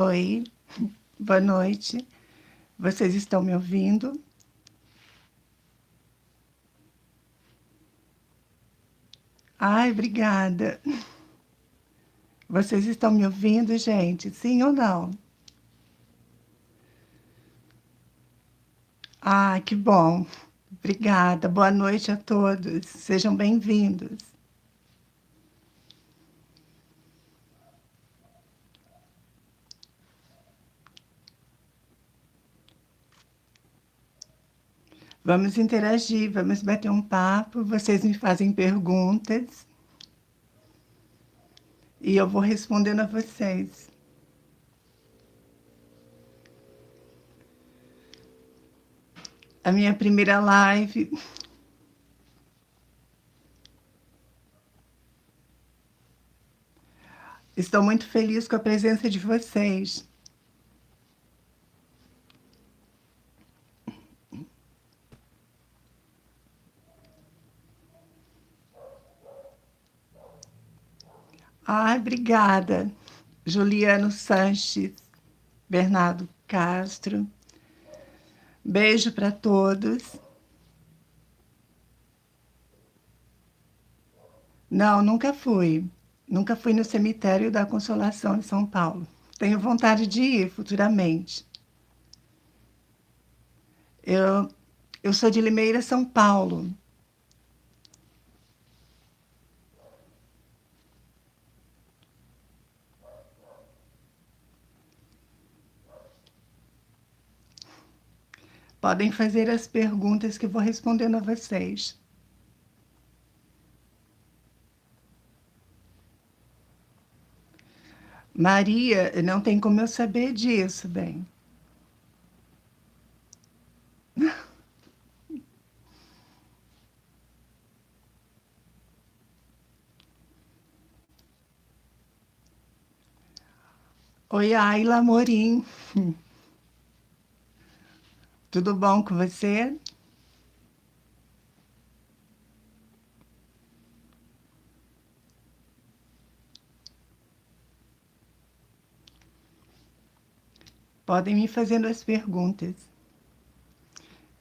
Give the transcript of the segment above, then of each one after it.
Oi, boa noite. Vocês estão me ouvindo? Ai, obrigada. Vocês estão me ouvindo, gente? Sim ou não? Ah, que bom. Obrigada. Boa noite a todos. Sejam bem-vindos. Vamos interagir, vamos bater um papo. Vocês me fazem perguntas e eu vou respondendo a vocês. A minha primeira live. Estou muito feliz com a presença de vocês. Ai, obrigada. Juliano Sanches, Bernardo Castro. Beijo para todos. Não, nunca fui. Nunca fui no cemitério da Consolação em São Paulo. Tenho vontade de ir futuramente. Eu, eu sou de Limeira, São Paulo. Podem fazer as perguntas que eu vou respondendo a vocês. Maria, não tem como eu saber disso, bem. Oi, Ayla Amorim. Tudo bom com você? Podem me fazendo as perguntas.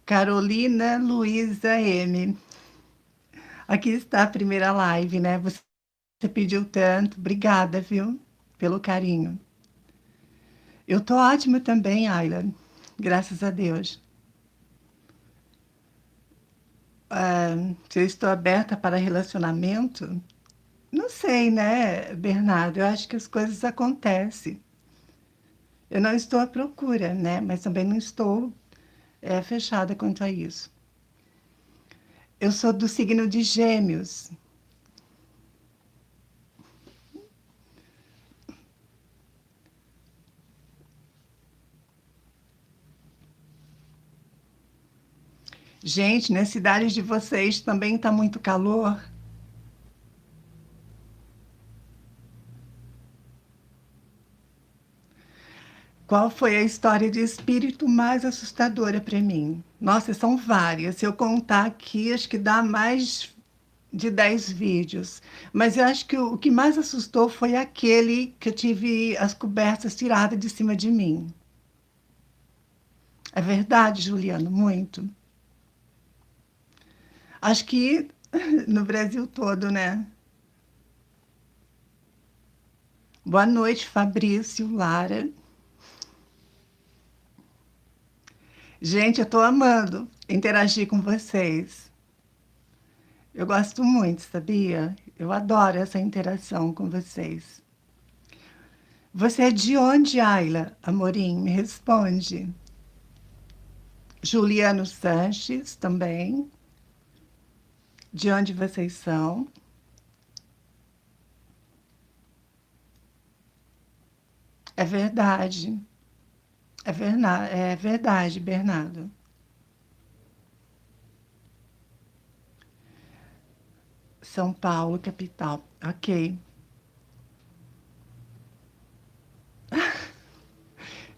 Carolina Luiza M. Aqui está a primeira live, né? Você pediu tanto. Obrigada, viu? Pelo carinho. Eu tô ótima também, Ayla. Graças a Deus. Se eu estou aberta para relacionamento? Não sei, né, Bernardo? Eu acho que as coisas acontecem. Eu não estou à procura, né? Mas também não estou fechada quanto a isso. Eu sou do signo de Gêmeos. Gente, nas cidades de vocês também está muito calor? Qual foi a história de espírito mais assustadora para mim? Nossa, são várias. Se eu contar aqui, acho que dá mais de 10 vídeos. Mas eu acho que o que mais assustou foi aquele que eu tive as cobertas tiradas de cima de mim. É verdade, Juliano? Muito. Acho que no Brasil todo, né? Boa noite, Fabrício, Lara. Gente, eu estou amando interagir com vocês. Eu gosto muito, sabia? Eu adoro essa interação com vocês. Você é de onde, Ayla? Amorim, me responde. Juliano Sanches, também. De onde vocês são? É verdade. É verdade, Bernardo. São Paulo, capital. Ok.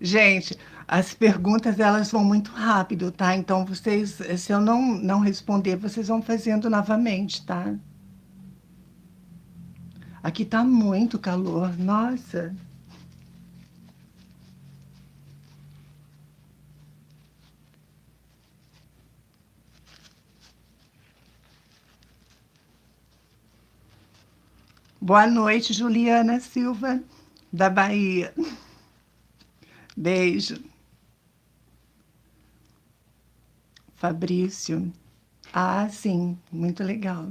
Gente, as perguntas elas vão muito rápido, tá? Então vocês, se eu não responder, vocês vão fazendo novamente, tá? Aqui tá muito calor. Nossa. Boa noite, Juliana Silva, da Bahia. Beijo. Fabrício. Ah, sim, muito legal.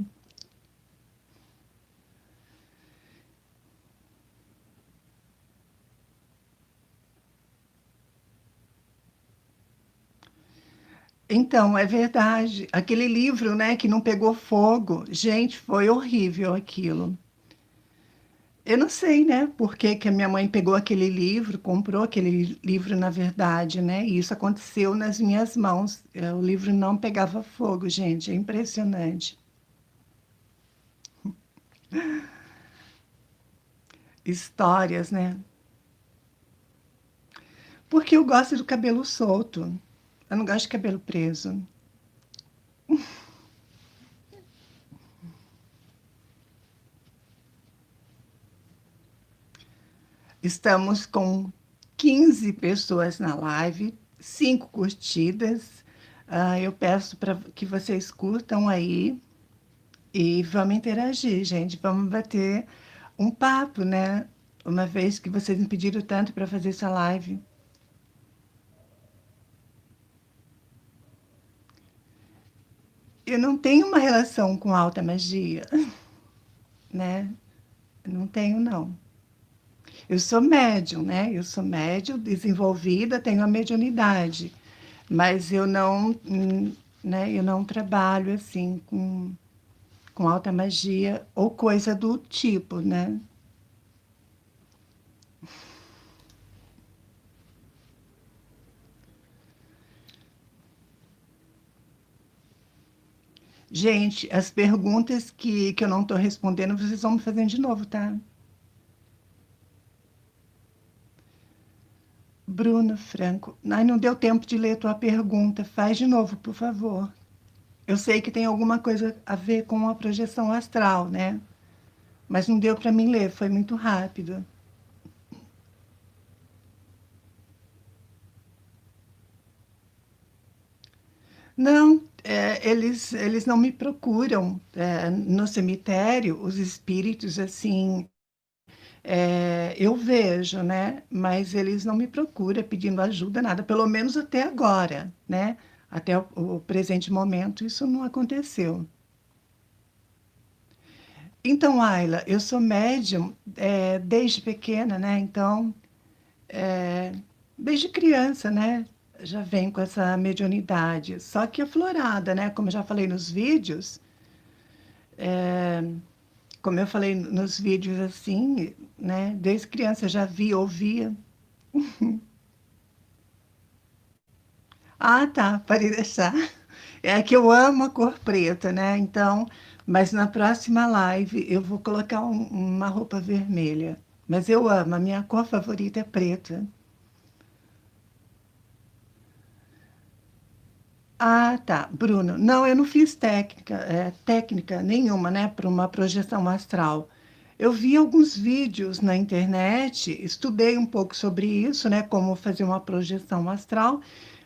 Então, é verdade. Aquele livro, né, que não pegou fogo. Gente, foi horrível aquilo. Eu não sei, né, por que que a minha mãe pegou aquele livro, comprou aquele livro, na verdade, né? E isso aconteceu nas minhas mãos. O livro não pegava fogo, gente. É impressionante. Histórias, né? Porque eu gosto do cabelo solto. Eu não gosto de cabelo preso. Estamos com 15 pessoas na live, 5 curtidas. Eu peço para que vocês curtam aí e vamos interagir, gente. Vamos bater um papo, né? Uma vez que vocês me pediram tanto para fazer essa live. Eu não tenho uma relação com alta magia, né? Não tenho, não. Eu sou médium, né? Eu sou médium desenvolvida, tenho a mediunidade, mas eu não, né? Eu não trabalho assim com alta magia ou coisa do tipo, né? Gente, as perguntas que eu não estou respondendo, vocês vão me fazendo de novo, tá? Bruno Franco. Ai, não deu tempo de ler tua pergunta. Faz de novo, por favor. Eu sei que tem alguma coisa a ver com a projeção astral, né? Mas não deu para mim ler, foi muito rápido. Não, eles não me procuram no cemitério, os espíritos, assim, eu vejo, né? Mas eles não me procuram pedindo ajuda, nada, pelo menos até agora, né? Até o presente momento, isso não aconteceu. Então, Ayla, eu sou médium desde pequena, né? Então, é, desde criança, né? Já venho com essa mediunidade. Só que aflorada, né? Como eu já falei nos vídeos, como eu falei nos vídeos assim, né? Desde criança eu já via, ouvia. Ah, tá, pode deixar. É que eu amo a cor preta, né? Então, mas na próxima live eu vou colocar uma roupa vermelha. Mas eu amo, a minha cor favorita é preta. Ah, tá, Bruno. Não, eu não fiz técnica nenhuma, né, para uma projeção astral. Eu vi alguns vídeos na internet, estudei um pouco sobre isso, né, como fazer uma projeção astral,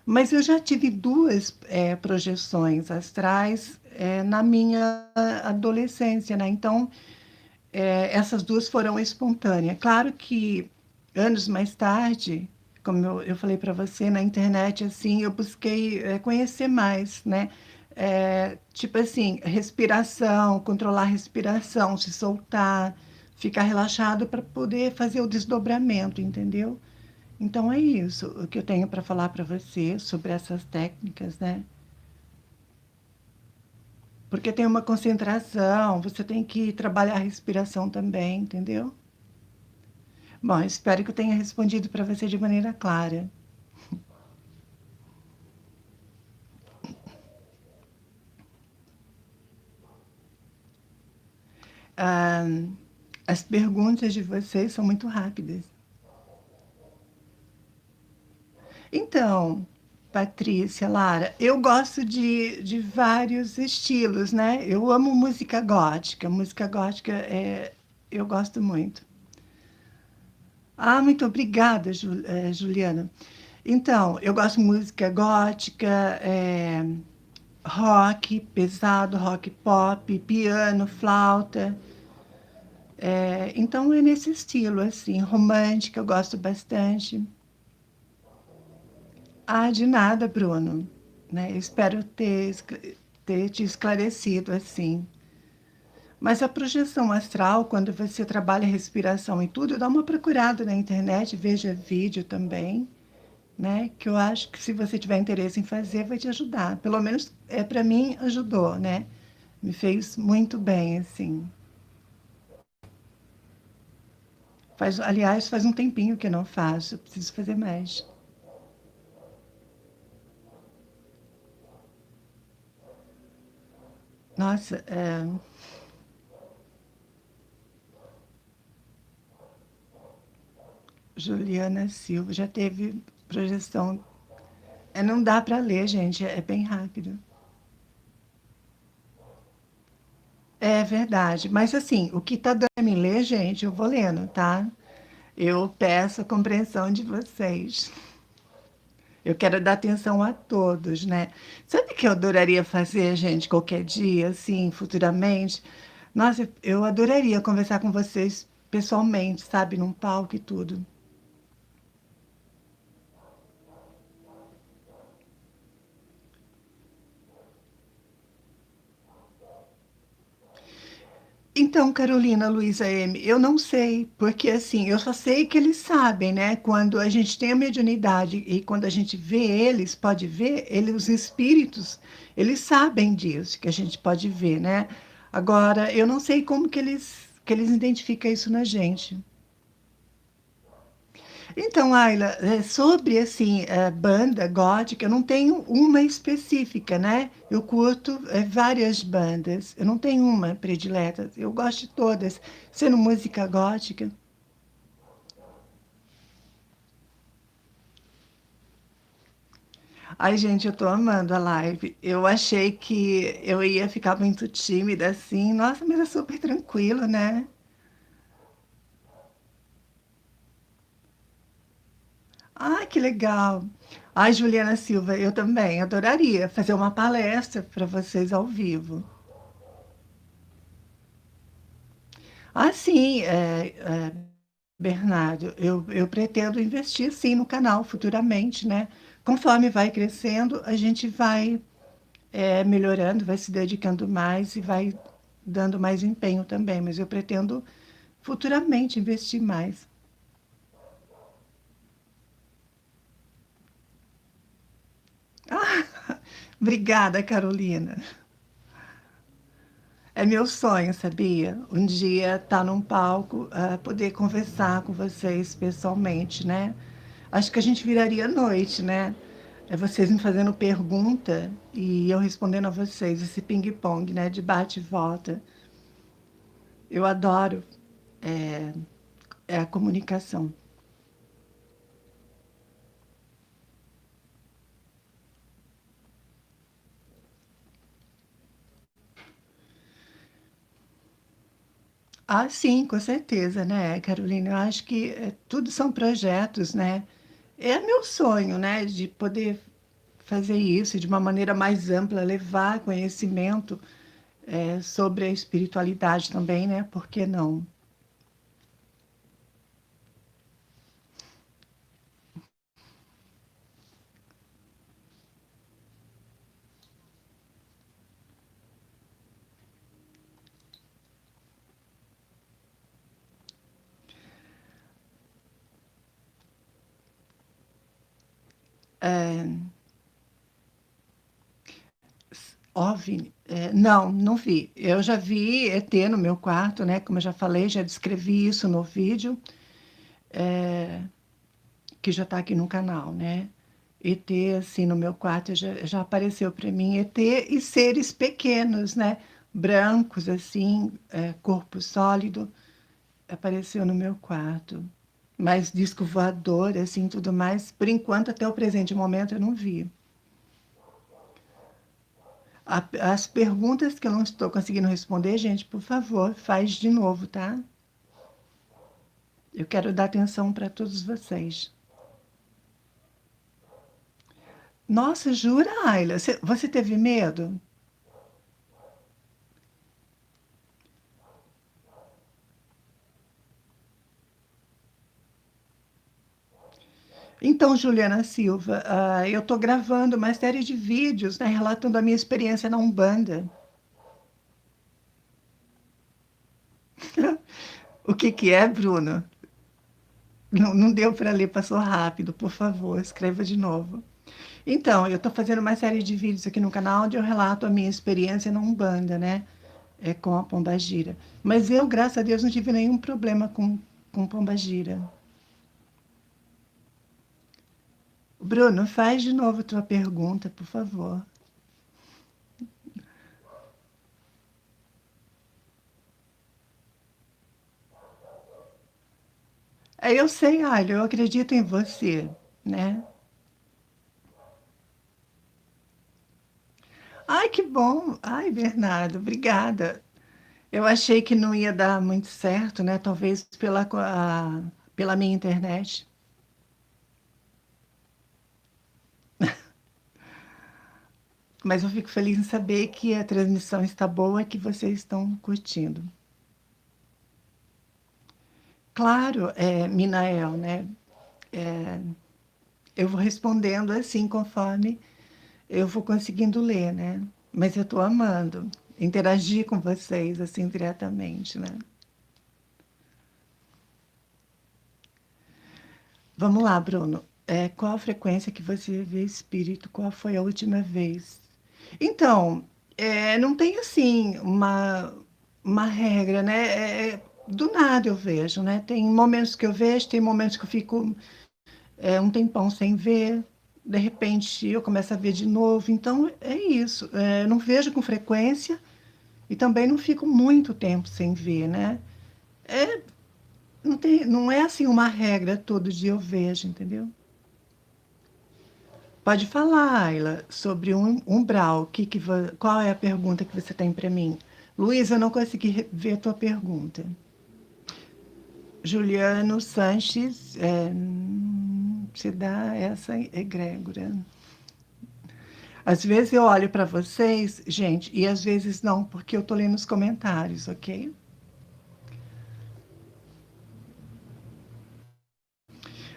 mas eu já tive duas projeções astrais na minha adolescência, né? Então, essas duas foram espontâneas. Claro que anos mais tarde, como eu falei para você, na internet, assim, eu busquei conhecer mais, né? Tipo assim, respiração, controlar a respiração, se soltar, ficar relaxado para poder fazer o desdobramento, entendeu? Então é isso o que eu tenho para falar para você sobre essas técnicas, né? Porque tem uma concentração, você tem que trabalhar a respiração também, entendeu? Bom, espero que eu tenha respondido para você de maneira clara. Ah, as perguntas de vocês são muito rápidas. Então, Patrícia, Lara, eu gosto de vários estilos, né? Eu amo música gótica. Música gótica eu gosto muito. Ah, muito obrigada, Juliana. Então, eu gosto de música gótica, rock pesado, rock pop, piano, flauta. Então é nesse estilo, assim, romântica, eu gosto bastante. Ah, de nada, Bruno, né? Eu espero ter te esclarecido, assim. Mas a projeção astral, quando você trabalha respiração e tudo, dá uma procurada na internet, veja vídeo também, né? Que eu acho que se você tiver interesse em fazer, vai te ajudar. Pelo menos para mim ajudou, né? Me fez muito bem, assim. Aliás, faz um tempinho que eu não faço, preciso fazer mais. Nossa, Juliana Silva já teve projeção. Não dá para ler, gente, é bem rápido. É verdade, mas assim, o que tá dando para me ler, gente, eu vou lendo, tá? Eu peço a compreensão de vocês. Eu quero dar atenção a todos, né? Sabe o que eu adoraria fazer, gente, qualquer dia, assim, futuramente? Nossa, eu adoraria conversar com vocês pessoalmente, sabe, num palco e tudo. Então, Carolina, Luísa M., eu não sei, porque assim, eu só sei que eles sabem, né? Quando a gente tem a mediunidade e quando a gente vê eles, pode ver, eles, os espíritos, eles sabem disso, que a gente pode ver, né? Agora, eu não sei como que eles identificam isso na gente. Então, Ayla, sobre assim, banda gótica, eu não tenho uma específica, né? Eu curto várias bandas, eu não tenho uma predileta, eu gosto de todas. Sendo música gótica. Ai, gente, eu tô amando a live. Eu achei que eu ia ficar muito tímida assim. Nossa, mas é super tranquilo, né? Ai, que legal. Ai, Juliana Silva, eu também adoraria fazer uma palestra para vocês ao vivo. Ah, sim, Bernardo, eu pretendo investir sim no canal futuramente, né? Conforme vai crescendo, a gente vai melhorando, vai se dedicando mais e vai dando mais empenho também, mas eu pretendo futuramente investir mais. Obrigada, Carolina. É meu sonho, sabia? Um dia estar num palco, poder conversar com vocês pessoalmente, né? Acho que a gente viraria noite, né? É vocês me fazendo pergunta e eu respondendo a vocês, esse ping-pong, né? De bate e volta. Eu adoro a comunicação. Ah, sim, com certeza, né, Carolina? Eu acho que tudo são projetos, né? É meu sonho, né, de poder fazer isso de uma maneira mais ampla, levar conhecimento sobre a espiritualidade também, né? Por que não? OVNI? Não, não vi. Eu já vi ET no meu quarto, né? Como eu já falei, já descrevi isso no vídeo, que já está aqui no canal, né? ET, assim, no meu quarto já apareceu para mim ET e seres pequenos, né? Brancos, assim, corpo sólido, apareceu no meu quarto. Mas disco voador, assim, tudo mais. Por enquanto, até o presente momento, eu não vi. As perguntas que eu não estou conseguindo responder, gente, por favor, faz de novo, tá? Eu quero dar atenção para todos vocês. Nossa, jura, Ayla? Você teve medo? Então, Juliana Silva, eu estou gravando uma série de vídeos, né, relatando a minha experiência na Umbanda. O que que é, Bruno? Não deu para ler, passou rápido. Por favor, escreva de novo. Então, eu estou fazendo uma série de vídeos aqui no canal onde eu relato a minha experiência na Umbanda, né? Com a Pombagira. Mas eu, graças a Deus, não tive nenhum problema com Pombagira. Bruno, faz de novo a tua pergunta, por favor. Eu sei, Alho, eu acredito em você, né? Ai, que bom. Ai, Bernardo, obrigada. Eu achei que não ia dar muito certo, né? Talvez pela minha internet. Mas eu fico feliz em saber que a transmissão está boa e que vocês estão curtindo. Claro, Minael, né? Eu vou respondendo assim conforme eu vou conseguindo ler, né? Mas eu estou amando interagir com vocês assim diretamente, né? Vamos lá, Bruno. Qual a frequência que você vê espírito? Qual foi a última vez? Então, não tem assim uma regra, né? Do nada eu vejo, né? Tem momentos que eu vejo, tem momentos que eu fico um tempão sem ver, de repente eu começo a ver de novo. Então, é isso. Eu não vejo com frequência e também não fico muito tempo sem ver, né? Não é assim uma regra, todo dia eu vejo, entendeu? Pode falar, Ayla, sobre um umbral. Qual é a pergunta que você tem para mim? Luísa, eu não consegui ver a tua pergunta. Juliano Sanches, se dá essa egrégora. Às vezes eu olho para vocês, gente, e às vezes não, porque eu tô lendo os comentários, ok?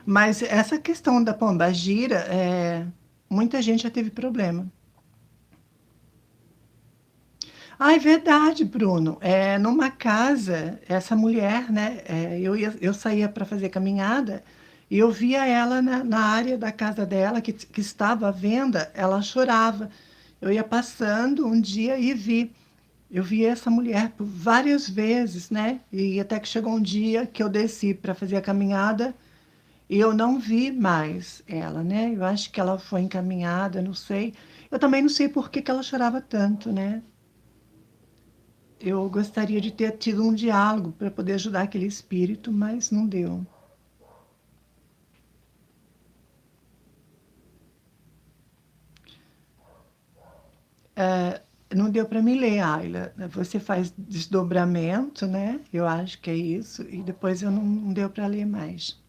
Mas essa questão da pombagira, muita gente já teve problema. Ah, é verdade, Bruno. Numa casa, essa mulher, né? Eu saía para fazer caminhada e eu via ela na área da casa dela, que estava à venda, ela chorava. Eu ia passando um dia e vi. Eu vi essa mulher por várias vezes, né? E até que chegou um dia que eu desci para fazer a caminhada e eu não vi mais ela, né? Eu acho que ela foi encaminhada, não sei. Eu também não sei por que que ela chorava tanto, né? Eu gostaria de ter tido um diálogo para poder ajudar aquele espírito, mas não deu. Não deu para me ler, Ayla. Você faz desdobramento, né? Eu acho que é isso. E depois eu não deu para ler mais.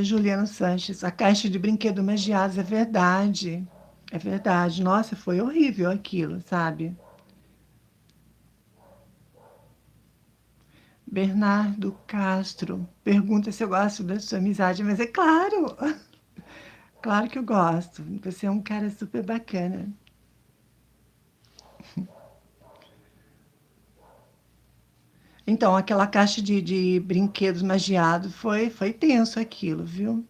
Juliano Sanches, a caixa de brinquedo magiados, é verdade. É verdade. Nossa, foi horrível aquilo, sabe? Bernardo Castro pergunta se eu gosto da sua amizade, mas é claro, claro que eu gosto. Você é um cara super bacana. Então, aquela caixa de brinquedos magiados foi tenso aquilo, viu?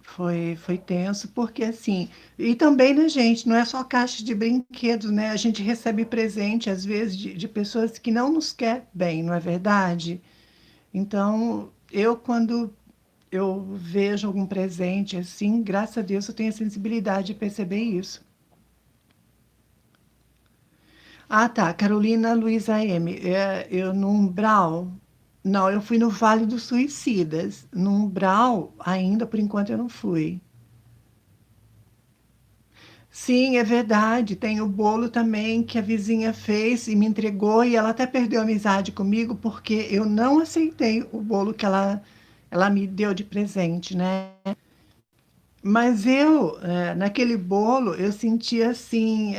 Foi tenso, porque assim. E também, né, gente, não é só caixa de brinquedos, né? A gente recebe presente, às vezes, de pessoas que não nos quer bem, não é verdade? Então, quando eu vejo algum presente assim, graças a Deus, eu tenho a sensibilidade de perceber isso. Ah, tá. Carolina Luiza M. Eu no Umbral. Não, eu fui no Vale dos Suicidas. No Umbral, ainda por enquanto eu não fui. Sim, é verdade. Tem o bolo também que a vizinha fez e me entregou, e ela até perdeu a amizade comigo porque eu não aceitei o bolo que ela me deu de presente, né? Mas naquele bolo, eu senti assim,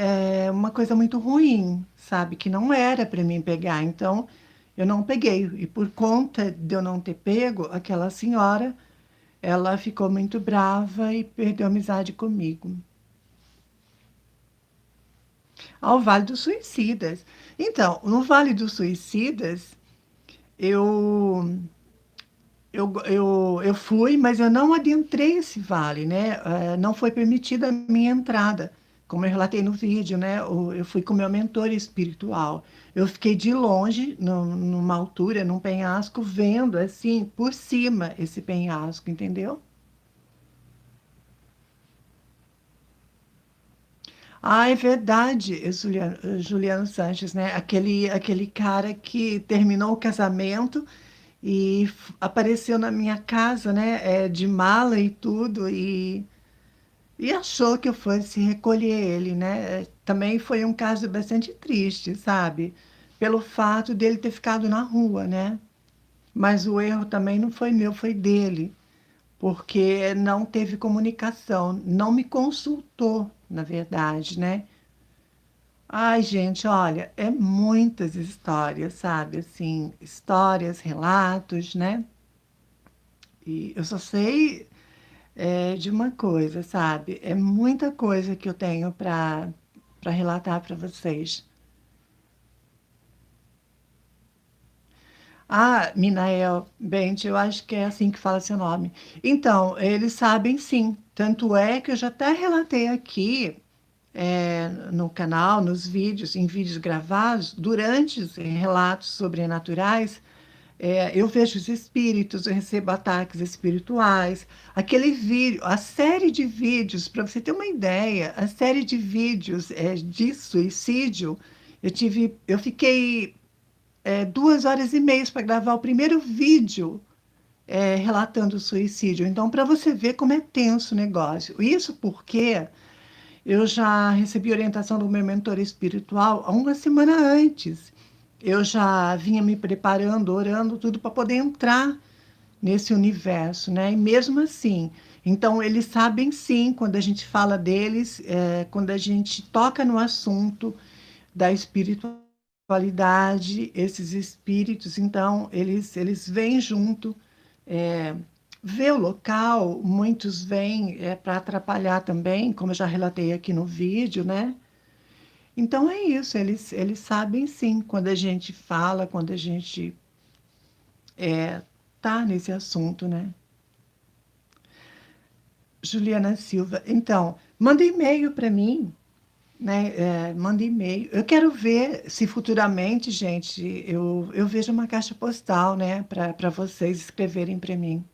uma coisa muito ruim, sabe? Que não era para mim pegar. Então, eu não peguei. E por conta de eu não ter pego, aquela senhora, ela ficou muito brava e perdeu a amizade comigo. Ao Vale dos Suicidas. Então, no Vale dos Suicidas, eu, eu fui, mas eu não adentrei esse vale, né? Não foi permitida a minha entrada, como eu relatei no vídeo, né? Eu fui com meu mentor espiritual. Eu fiquei de longe, numa altura, num penhasco, vendo assim, por cima, esse penhasco, entendeu? Ah, é verdade, Juliano Sanches, né? Aquele cara que terminou o casamento e apareceu na minha casa, né? De mala e tudo, e achou que eu fosse recolher ele, né? Também foi um caso bastante triste, sabe? Pelo fato dele ter ficado na rua, né? Mas o erro também não foi meu, foi dele, porque não teve comunicação, não me consultou, na verdade, né? Ai, gente, olha, é muitas histórias, sabe? Assim, histórias, relatos, né? E eu só sei de uma coisa, sabe? É muita coisa que eu tenho para relatar para vocês. Ah, Minael Bente, eu acho que é assim que fala seu nome. Então, eles sabem sim. Tanto é que eu já até relatei aqui no canal, nos vídeos, em vídeos gravados, durante os relatos sobrenaturais, eu vejo os espíritos, eu recebo ataques espirituais. Aquele vídeo, a série de vídeos, para você ter uma ideia, a série de vídeos de suicídio, eu fiquei 2 horas e meia para gravar o primeiro vídeo relatando o suicídio. Então, para você ver como é tenso o negócio. Isso porque eu já recebi orientação do meu mentor espiritual há uma semana antes. Eu já vinha me preparando, orando, tudo para poder entrar nesse universo, né? E mesmo assim, então eles sabem sim quando a gente fala deles, quando a gente toca no assunto da espiritualidade, esses espíritos, então eles vêm junto, é, vê o local, muitos vêm para atrapalhar também, como eu já relatei aqui no vídeo, né? Então é isso, eles sabem sim quando a gente fala, quando a gente tá nesse assunto, né? Juliana Silva, então, manda e-mail para mim, né? Manda e-mail. Eu quero ver se futuramente, gente, eu vejo uma caixa postal, né, para vocês escreverem para mim.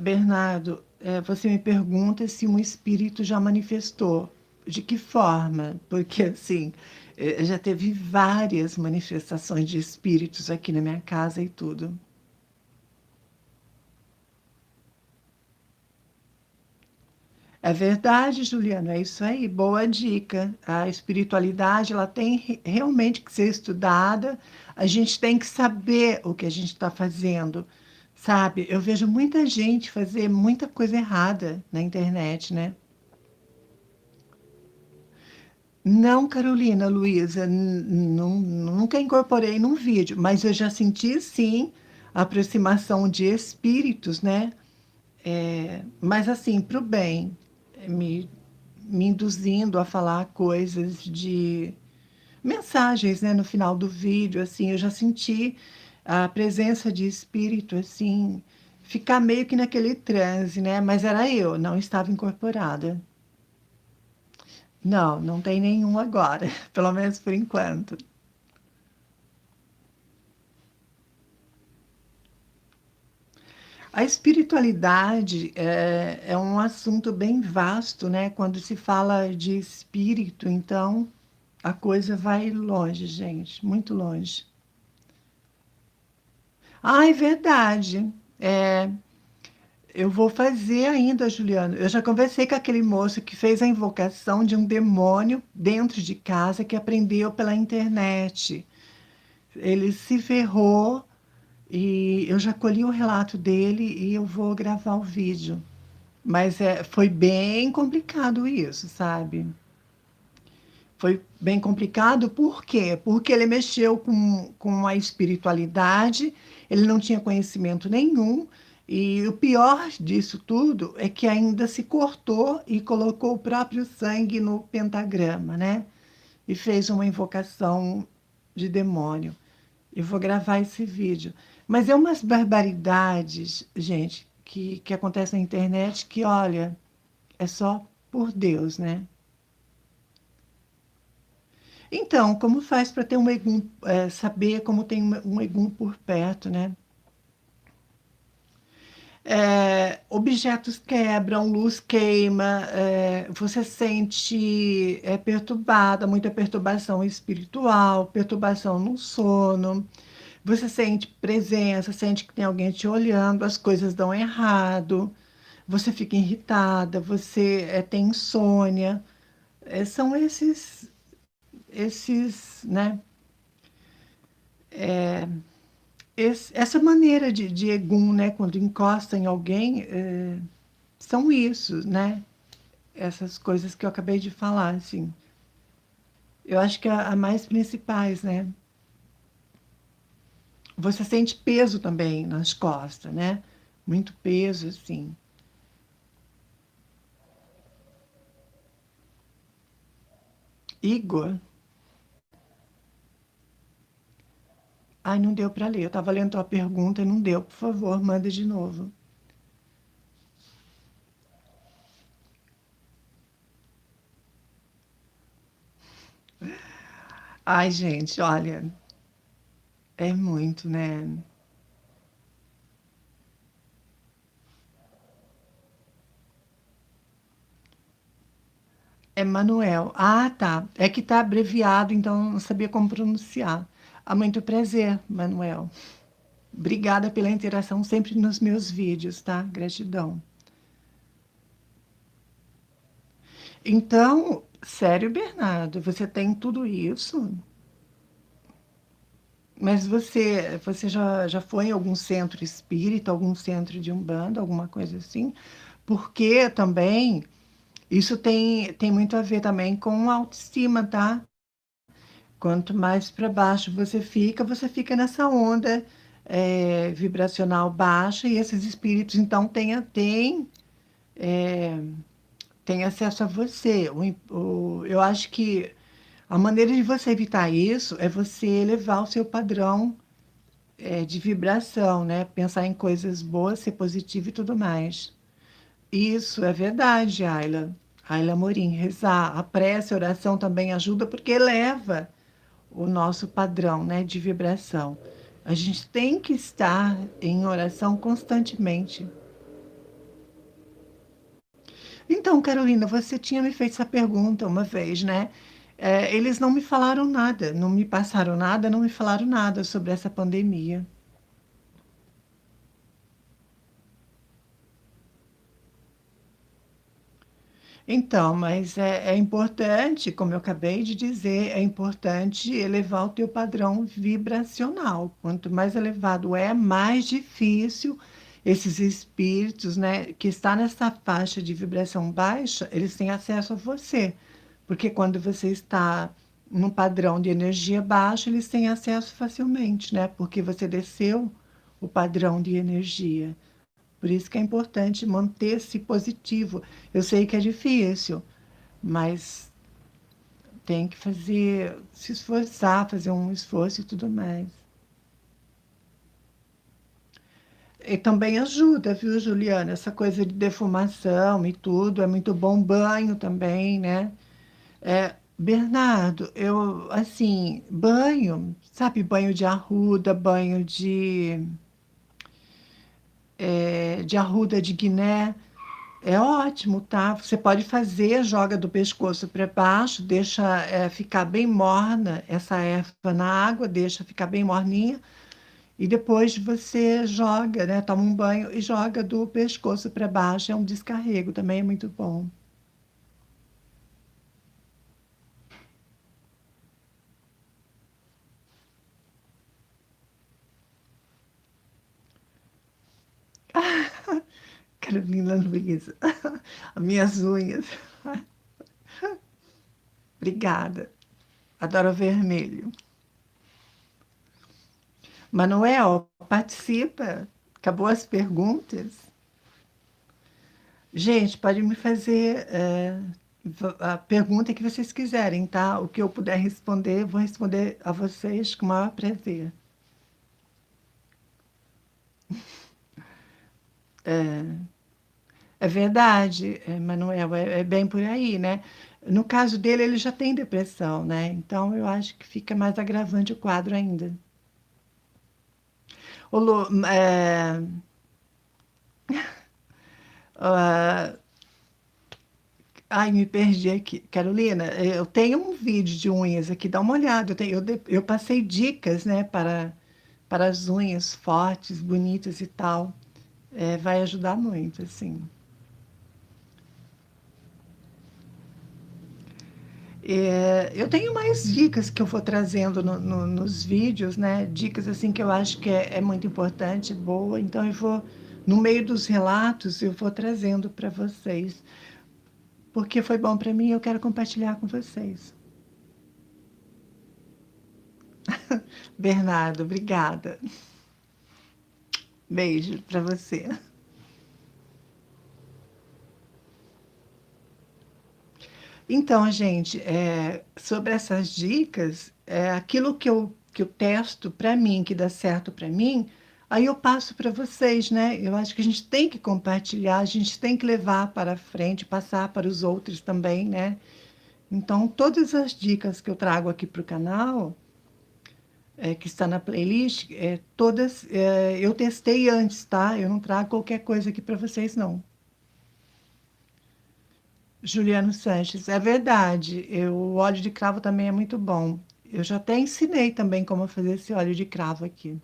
Bernardo, você me pergunta se um espírito já manifestou. De que forma? Porque, assim, já teve várias manifestações de espíritos aqui na minha casa e tudo. É verdade, Juliana, é isso aí, boa dica. A espiritualidade, ela tem realmente que ser estudada, a gente tem que saber o que a gente está fazendo, sabe? Eu vejo muita gente fazer muita coisa errada na internet, né? Não, Carolina, Luísa, nunca incorporei num vídeo, mas eu já senti, sim, a aproximação de espíritos, né? Mas assim, para o bem, me, me induzindo a falar coisas de mensagens, né, no final do vídeo, assim, eu já senti a presença de espírito, assim, ficar meio que naquele transe, né? Mas era eu, não estava incorporada. Não, não tem nenhum agora, pelo menos por enquanto. A espiritualidade é um assunto bem vasto, né? Quando se fala de espírito, então a coisa vai longe, gente, muito longe. Ah, é verdade. É, eu vou fazer ainda, Juliano. Eu já conversei com aquele moço que fez a invocação de um demônio dentro de casa que aprendeu pela internet. Ele se ferrou e eu já colhi o relato dele e eu vou gravar o vídeo. Mas foi bem complicado isso, sabe? Foi bem complicado, por quê? Porque ele mexeu com a espiritualidade, ele não tinha conhecimento nenhum, e o pior disso tudo é que ainda se cortou e colocou o próprio sangue no pentagrama, né? E fez uma invocação de demônio. Eu vou gravar esse vídeo. Mas é umas barbaridades, gente, que acontecem na internet que, olha, é só por Deus, né? Então, como faz para ter um egum, saber como tem um egum por perto, né? Objetos quebram, luz queima, você sente perturbada, muita perturbação espiritual, perturbação no sono, você sente presença, sente que tem alguém te olhando, as coisas dão errado, você fica irritada, você tem insônia. São esses, né? Essa maneira de egum, né? Quando encosta em alguém, são isso, né? Essas coisas que eu acabei de falar, assim. Eu acho que a mais principais, né? Você sente peso também nas costas, né? Muito peso, assim. Igor, ai, não deu para ler. Eu estava lendo a pergunta e não deu. Por favor, manda de novo. Ai, gente, olha, é muito, né? É Manuel. Ah, tá. É que tá abreviado, então eu não sabia como pronunciar. Há muito prazer, Manuel. Obrigada pela interação sempre nos meus vídeos, tá? Gratidão. Então, sério, Bernardo, você tem tudo isso, mas você já foi em algum centro espírita, algum centro de Umbanda, alguma coisa assim? Porque também isso tem muito a ver também com a autoestima, tá? Quanto mais para baixo você fica nessa onda vibracional baixa e esses espíritos então têm acesso a você. Eu acho que a maneira de você evitar isso é você elevar o seu padrão de vibração, né? Pensar em coisas boas, ser positivo e tudo mais. Isso é verdade, Ayla. Ayla Morim, rezar. A prece, a oração também ajuda porque eleva o nosso padrão, né, de vibração. A gente tem que estar em oração constantemente. Então, Carolina, você tinha me feito essa pergunta uma vez, né? Eles não me falaram nada, não me passaram nada, não me falaram nada sobre essa pandemia. Então, mas é importante, como eu acabei de dizer, é importante elevar o teu padrão vibracional. Quanto mais elevado é, mais difícil esses espíritos, né, que está nessa faixa de vibração baixa, eles têm acesso a você. Porque quando você está num padrão de energia baixa, eles têm acesso facilmente, né? Porque você desceu o padrão de energia. Por isso que é importante manter-se positivo. Eu sei que é difícil, mas tem que fazer, se esforçar, fazer um esforço e tudo mais. E também ajuda, viu, Juliana? Essa coisa de defumação e tudo, é muito bom banho também, né? Bernardo, eu, assim, banho, sabe, banho de arruda, banho de arruda de Guiné. É ótimo, tá? Você pode fazer, joga do pescoço para baixo, deixa ficar bem morna essa erva na água, deixa ficar bem morninha, e depois você joga, né? Toma um banho e joga do pescoço para baixo. É um descarrego, também é muito bom. Carolina Luiza, as minhas unhas. Obrigada. Adoro vermelho. Manuel, participa. Acabou as perguntas? Gente, pode me fazer a pergunta que vocês quiserem, tá? O que eu puder responder, eu vou responder a vocês com o maior prazer. É verdade, Manuel, é bem por aí, né? No caso dele, ele já tem depressão, né? Então, eu acho que fica mais agravante o quadro ainda. Ô, Lu, ah, ai, me perdi aqui. Carolina, eu tenho um vídeo de unhas aqui, dá uma olhada. Eu passei dicas, né, para as unhas fortes, bonitas e tal. Vai ajudar muito, assim. Eu tenho mais dicas que eu vou trazendo nos vídeos, né? Dicas assim que eu acho que é muito importante, boa. Então eu vou, no meio dos relatos, eu vou trazendo para vocês, porque foi bom para mim, e eu quero compartilhar com vocês. Bernardo, obrigada. Beijo para você. Então, gente, sobre essas dicas, aquilo que eu testo para mim, que dá certo para mim, aí eu passo para vocês, né? Eu acho que a gente tem que compartilhar, a gente tem que levar para frente, passar para os outros também, né? Então, todas as dicas que eu trago aqui para o canal, que está na playlist, todas eu testei antes, tá? Eu não trago qualquer coisa aqui para vocês, não. Juliano Sanches, é verdade. O óleo de cravo também é muito bom. Eu já até ensinei também como fazer esse óleo de cravo aqui.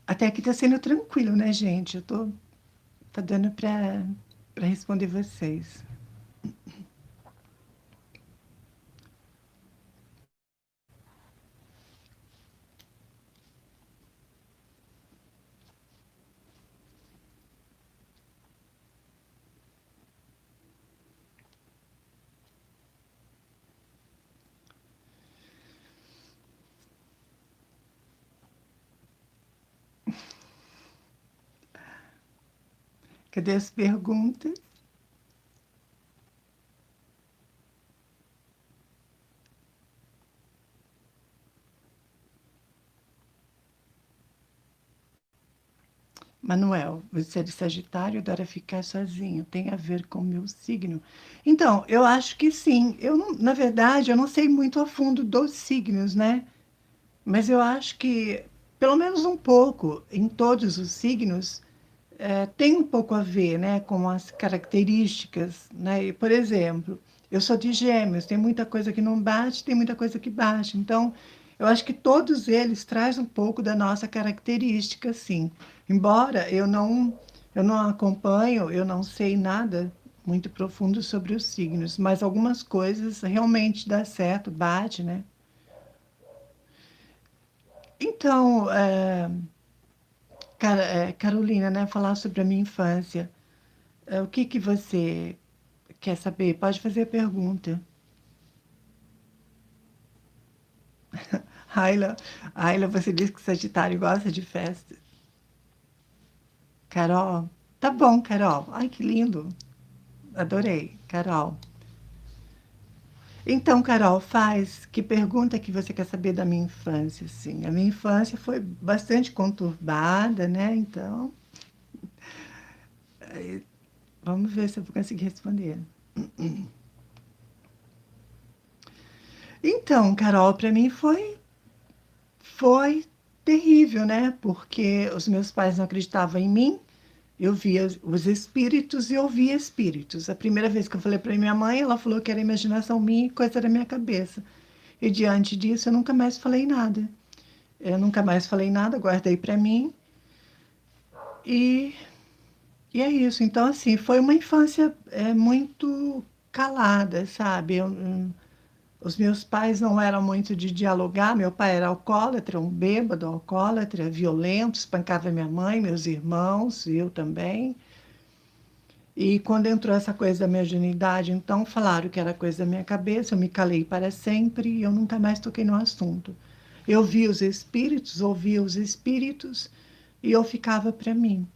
Até aqui tá sendo tranquilo, né, gente? Tá dando para responder vocês. Cadê as perguntas? Manuel, você é de Sagitário, adora ficar sozinho. Tem a ver com o meu signo? Então, eu acho que sim. Na verdade, eu não sei muito a fundo dos signos, né? Mas eu acho que, pelo menos um pouco, em todos os signos, tem um pouco a ver, né, com as características, né? E, por exemplo, eu sou de Gêmeos, tem muita coisa que não bate, tem muita coisa que bate. Então, eu acho que todos eles trazem um pouco da nossa característica, sim. Embora eu não acompanho, eu não sei nada muito profundo sobre os signos, mas algumas coisas realmente dá certo, bate, né? Então, Carolina, né, falar sobre a minha infância. O que que você quer saber? Pode fazer a pergunta. Ayla, Ayla, você disse que Sagitário gosta de festa. Carol, tá bom, Carol. Ai, que lindo. Adorei, Carol. Então, Carol, faz que pergunta que você quer saber da minha infância, assim. A minha infância foi bastante conturbada, né? Então, vamos ver se eu vou conseguir responder. Então, Carol, para mim foi terrível, né? Porque os meus pais não acreditavam em mim. Eu via os espíritos e ouvia espíritos. A primeira vez que eu falei para minha mãe, ela falou que era imaginação minha e coisa da minha cabeça. E diante disso, eu nunca mais falei nada. Eu nunca mais falei nada, guardei para mim. E, e é isso. Então, assim, foi uma infância muito calada, sabe? Os meus pais não eram muito de dialogar. Meu pai era alcoólatra, um bêbado alcoólatra, violento, espancava minha mãe, meus irmãos, eu também. E quando entrou essa coisa da mediunidade, então falaram que era coisa da minha cabeça, eu me calei para sempre e eu nunca mais toquei no assunto. Eu vi os espíritos, ouvia os espíritos e eu ficava para mim,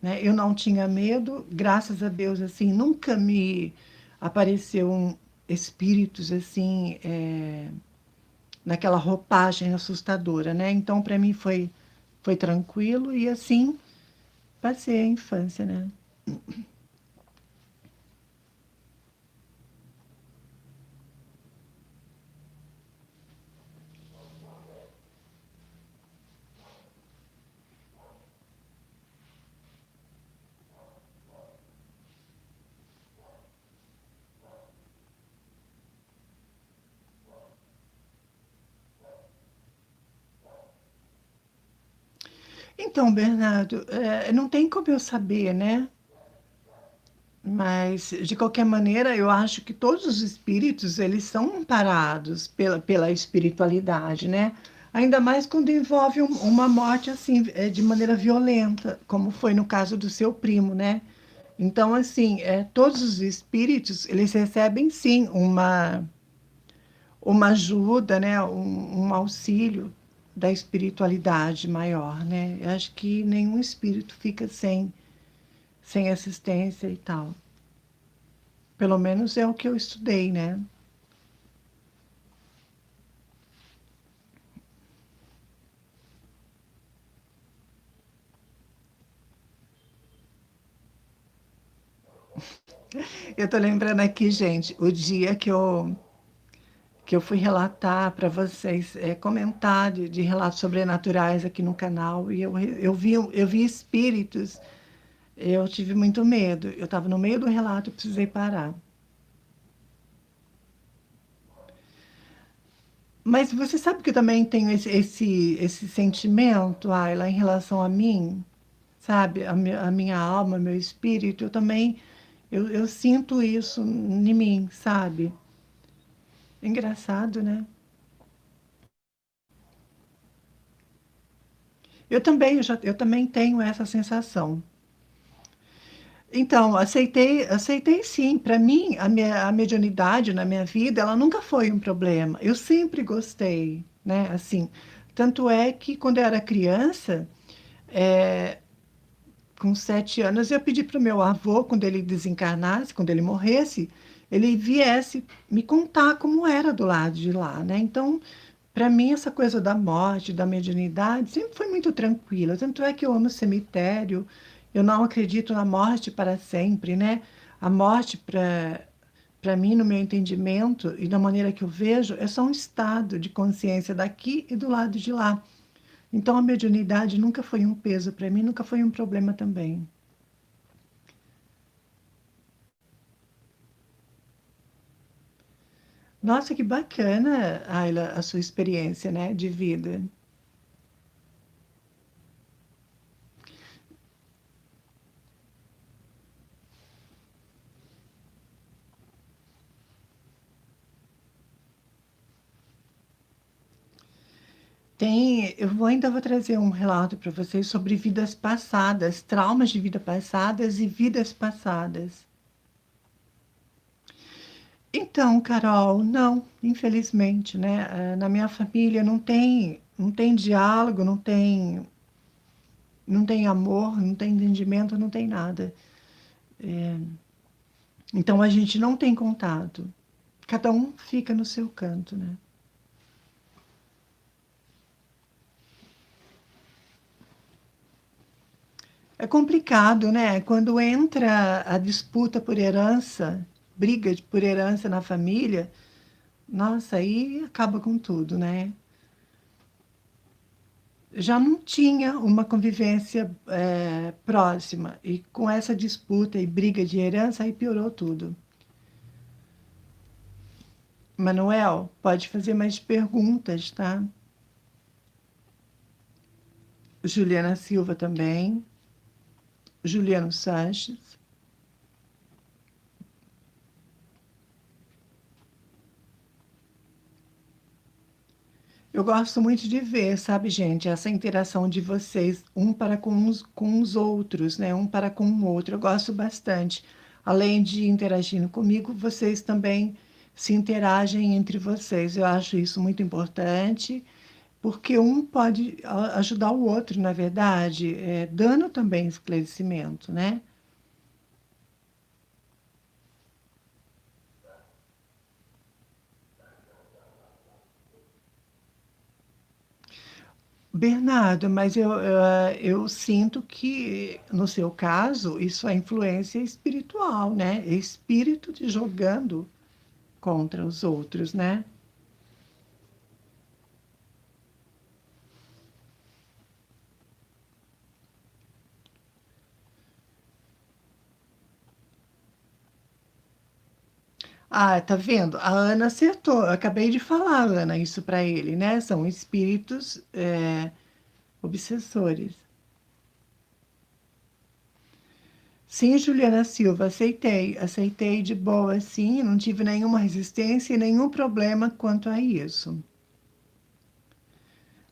né? Eu não tinha medo, graças a Deus, assim, nunca me apareceu espíritos assim, naquela roupagem assustadora, né? Então, para mim foi tranquilo e assim passei a infância, né? Então, Bernardo, não tem como eu saber, né? Mas, de qualquer maneira, eu acho que todos os espíritos, eles são amparados pela espiritualidade, né? Ainda mais quando envolve uma morte, assim, de maneira violenta, como foi no caso do seu primo, né? Então, assim, todos os espíritos, eles recebem, sim, uma ajuda, né? Um auxílio da espiritualidade maior, né? Eu acho que nenhum espírito fica sem assistência e tal. Pelo menos é o que eu estudei, né? Eu tô lembrando aqui, gente, o dia que eu fui relatar para vocês, comentar de relatos sobrenaturais aqui no canal, e eu vi espíritos, eu tive muito medo. Eu estava no meio do relato e precisei parar. Mas você sabe que eu também tenho esse sentimento, Ayla, em relação a mim, sabe? A minha alma, meu espírito, eu também, eu sinto isso em mim, sabe? Engraçado, né? Eu também tenho essa sensação. Então, aceitei sim. Para mim, a mediunidade na minha vida, ela nunca foi um problema. Eu sempre gostei, né? Assim, tanto é que quando eu era criança, é, com 7 anos, eu pedi para o meu avô, quando ele desencarnasse, quando ele morresse, ele viesse me contar como era do lado de lá, né? Então, para mim, essa coisa da morte, da mediunidade, sempre foi muito tranquila. Tanto é que eu amo cemitério, eu não acredito na morte para sempre, né? A morte, para mim, no meu entendimento e da maneira que eu vejo, é só um estado de consciência daqui e do lado de lá. Então, a mediunidade nunca foi um peso para mim, nunca foi um problema também. Nossa, que bacana, Ayla, a sua experiência, né, de vida. Ainda vou trazer um relato para vocês sobre vidas passadas, traumas de vida passadas e vidas passadas. Então, Carol, não, infelizmente, né? Na minha família não tem diálogo, não tem amor, não tem entendimento, não tem nada. Então a gente não tem contato. Cada um fica no seu canto, né? É complicado, né? Quando entra a disputa por herança, por herança na família, nossa, aí acaba com tudo, né? Já não tinha uma convivência próxima, e com essa disputa e briga de herança, aí piorou tudo. Manuel, pode fazer mais perguntas, tá? Juliana Silva também, Juliano Sanches. Eu gosto muito de ver, sabe, gente, essa interação de vocês, um para com os outros, né? Um para com o outro. Eu gosto bastante. Além de interagindo comigo, vocês também se interagem entre vocês. Eu acho isso muito importante, porque um pode ajudar o outro, na verdade, dando também esclarecimento, né? Bernardo, mas eu sinto que, no seu caso, isso é influência espiritual, né? É espírito te jogando contra os outros, né? Ah, tá vendo? A Ana acertou. Eu acabei de falar, Ana, isso para ele, né? São espíritos, obsessores. Sim, Juliana Silva, aceitei. Aceitei de boa, sim. Não tive nenhuma resistência e nenhum problema quanto a isso.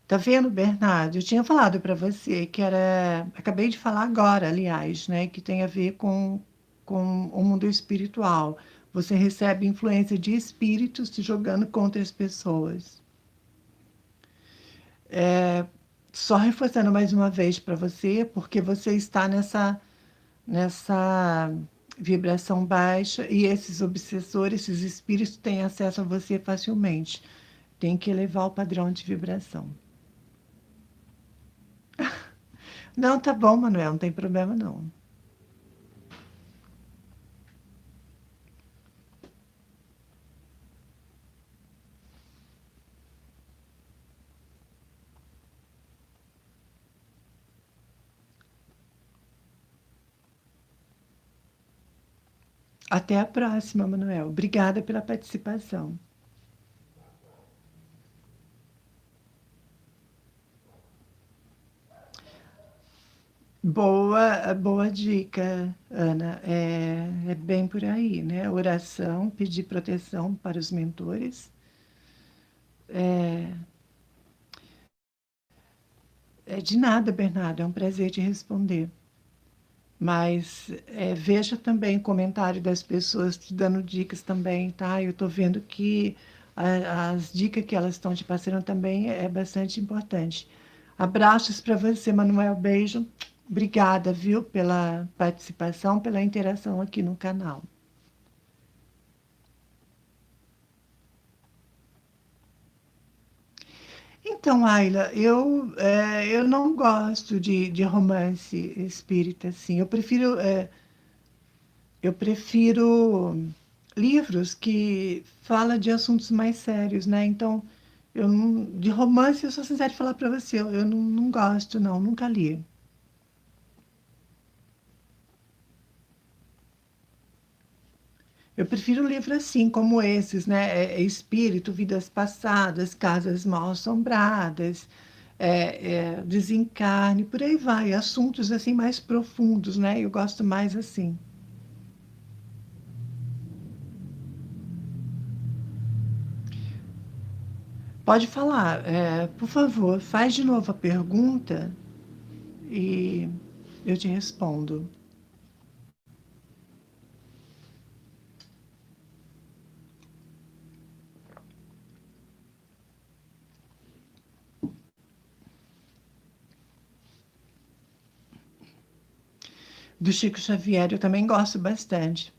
Tá vendo, Bernardo? Eu tinha falado para você que era. Acabei de falar agora, aliás, né? Que tem a ver com o mundo espiritual. Você recebe influência de espíritos te jogando contra as pessoas. Só reforçando mais uma vez para você, porque você está nessa vibração baixa e esses obsessores, esses espíritos têm acesso a você facilmente. Tem que elevar o padrão de vibração. Não, tá bom, Manuel, não tem problema não. Até a próxima, Manuel. Obrigada pela participação. Boa dica, Ana. É bem por aí, né? Oração, pedir proteção para os mentores. É de nada, Bernardo. É um prazer te responder. Mas veja também o comentário das pessoas te dando dicas também, tá? Eu estou vendo que as dicas que elas estão te passando também é bastante importante. Abraços para você, Manuel. Beijo. Obrigada, viu, pela participação, pela interação aqui no canal. Então, Ayla, eu não gosto de romance espírita, assim. Eu prefiro livros que falam de assuntos mais sérios, né? Então, de romance, eu sou sincera em falar para você, eu não gosto, não, nunca li. Eu prefiro livros assim, como esses, né? Espírito, Vidas Passadas, Casas Mal-Assombradas, Desencarne, por aí vai. Assuntos assim mais profundos, né? Eu gosto mais assim. Pode falar, por favor, faz de novo a pergunta e eu te respondo. Do Chico Xavier eu também gosto bastante.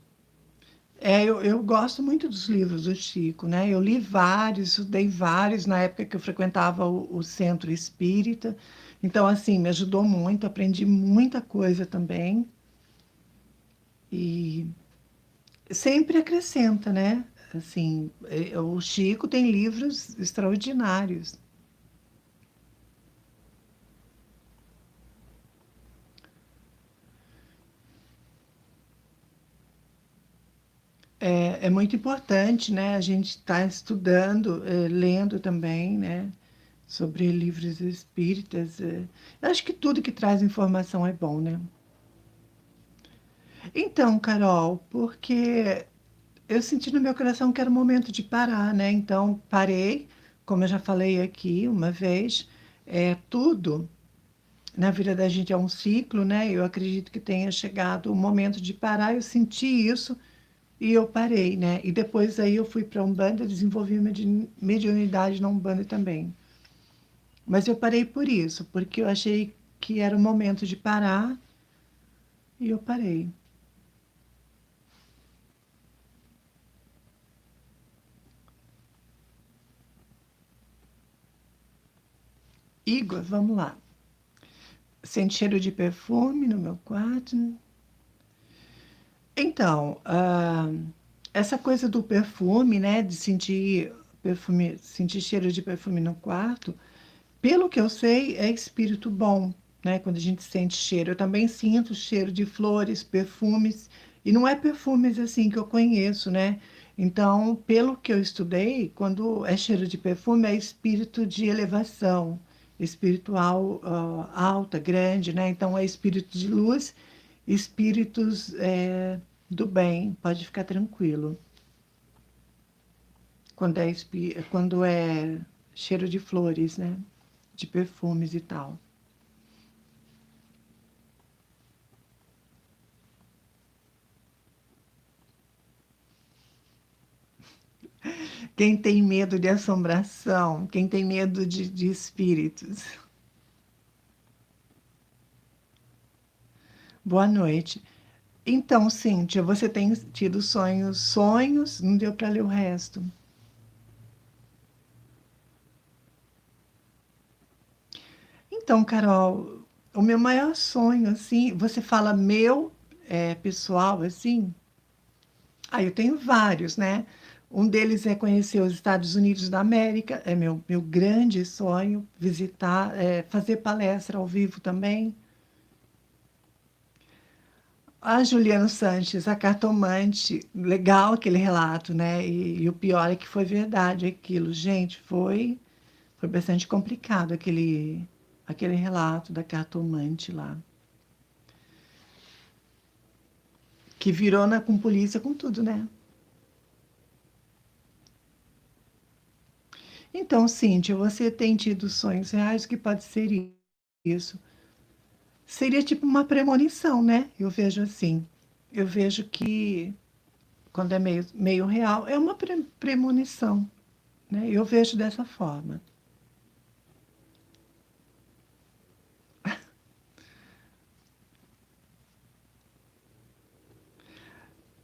Eu gosto muito dos livros do Chico, né? Eu li vários, estudei vários na época que eu frequentava o centro espírita. Então, assim, me ajudou muito, aprendi muita coisa também. E sempre acrescenta, né? Assim, o Chico tem livros extraordinários. É muito importante, né? A gente está estudando, lendo também, né? Sobre livros espíritas. Eu acho que tudo que traz informação é bom, né? Então, Carol, porque eu senti no meu coração que era o momento de parar, né? Então, parei, como eu já falei aqui uma vez, tudo na vida da gente é um ciclo, né? Eu acredito que tenha chegado o momento de parar. Eu senti isso e eu parei, né? E depois aí eu fui para a Umbanda, desenvolvi mediunidade na Umbanda também. Mas eu parei por isso, porque eu achei que era o momento de parar e eu parei. Igor, vamos lá. Sente cheiro de perfume no meu quarto? Então, essa coisa do perfume, né, de sentir perfume, sentir cheiro de perfume no quarto, pelo que eu sei, é espírito bom, né? Quando a gente sente cheiro. Eu também sinto cheiro de flores, perfumes, e não é perfumes assim que eu conheço, né? Então, pelo que eu estudei, quando é cheiro de perfume, é espírito de elevação, espiritual, alta, grande, né? Então, é espírito de luz, espíritos do bem, pode ficar tranquilo. Quando é cheiro de flores, né? De perfumes e tal. Quem tem medo de assombração, quem tem medo de espíritos. Boa noite. Então, Cíntia, você tem tido sonhos? Sonhos? Não deu para ler o resto. Então, Carol, o meu maior sonho, assim, você fala meu, pessoal, assim? Ah, eu tenho vários, né? Um deles é conhecer os Estados Unidos da América, é meu grande sonho, visitar, fazer palestra ao vivo também. A Juliana Sanches, a cartomante, legal aquele relato, né? E o pior é que foi verdade aquilo. Gente, foi bastante complicado aquele relato da cartomante lá, que virou com polícia, com tudo, né? Então, Cíntia, você tem tido sonhos reais, o que pode ser isso? Seria tipo uma premonição, né? Eu vejo assim. Eu vejo que quando é meio real, é uma premonição, né? Eu vejo dessa forma.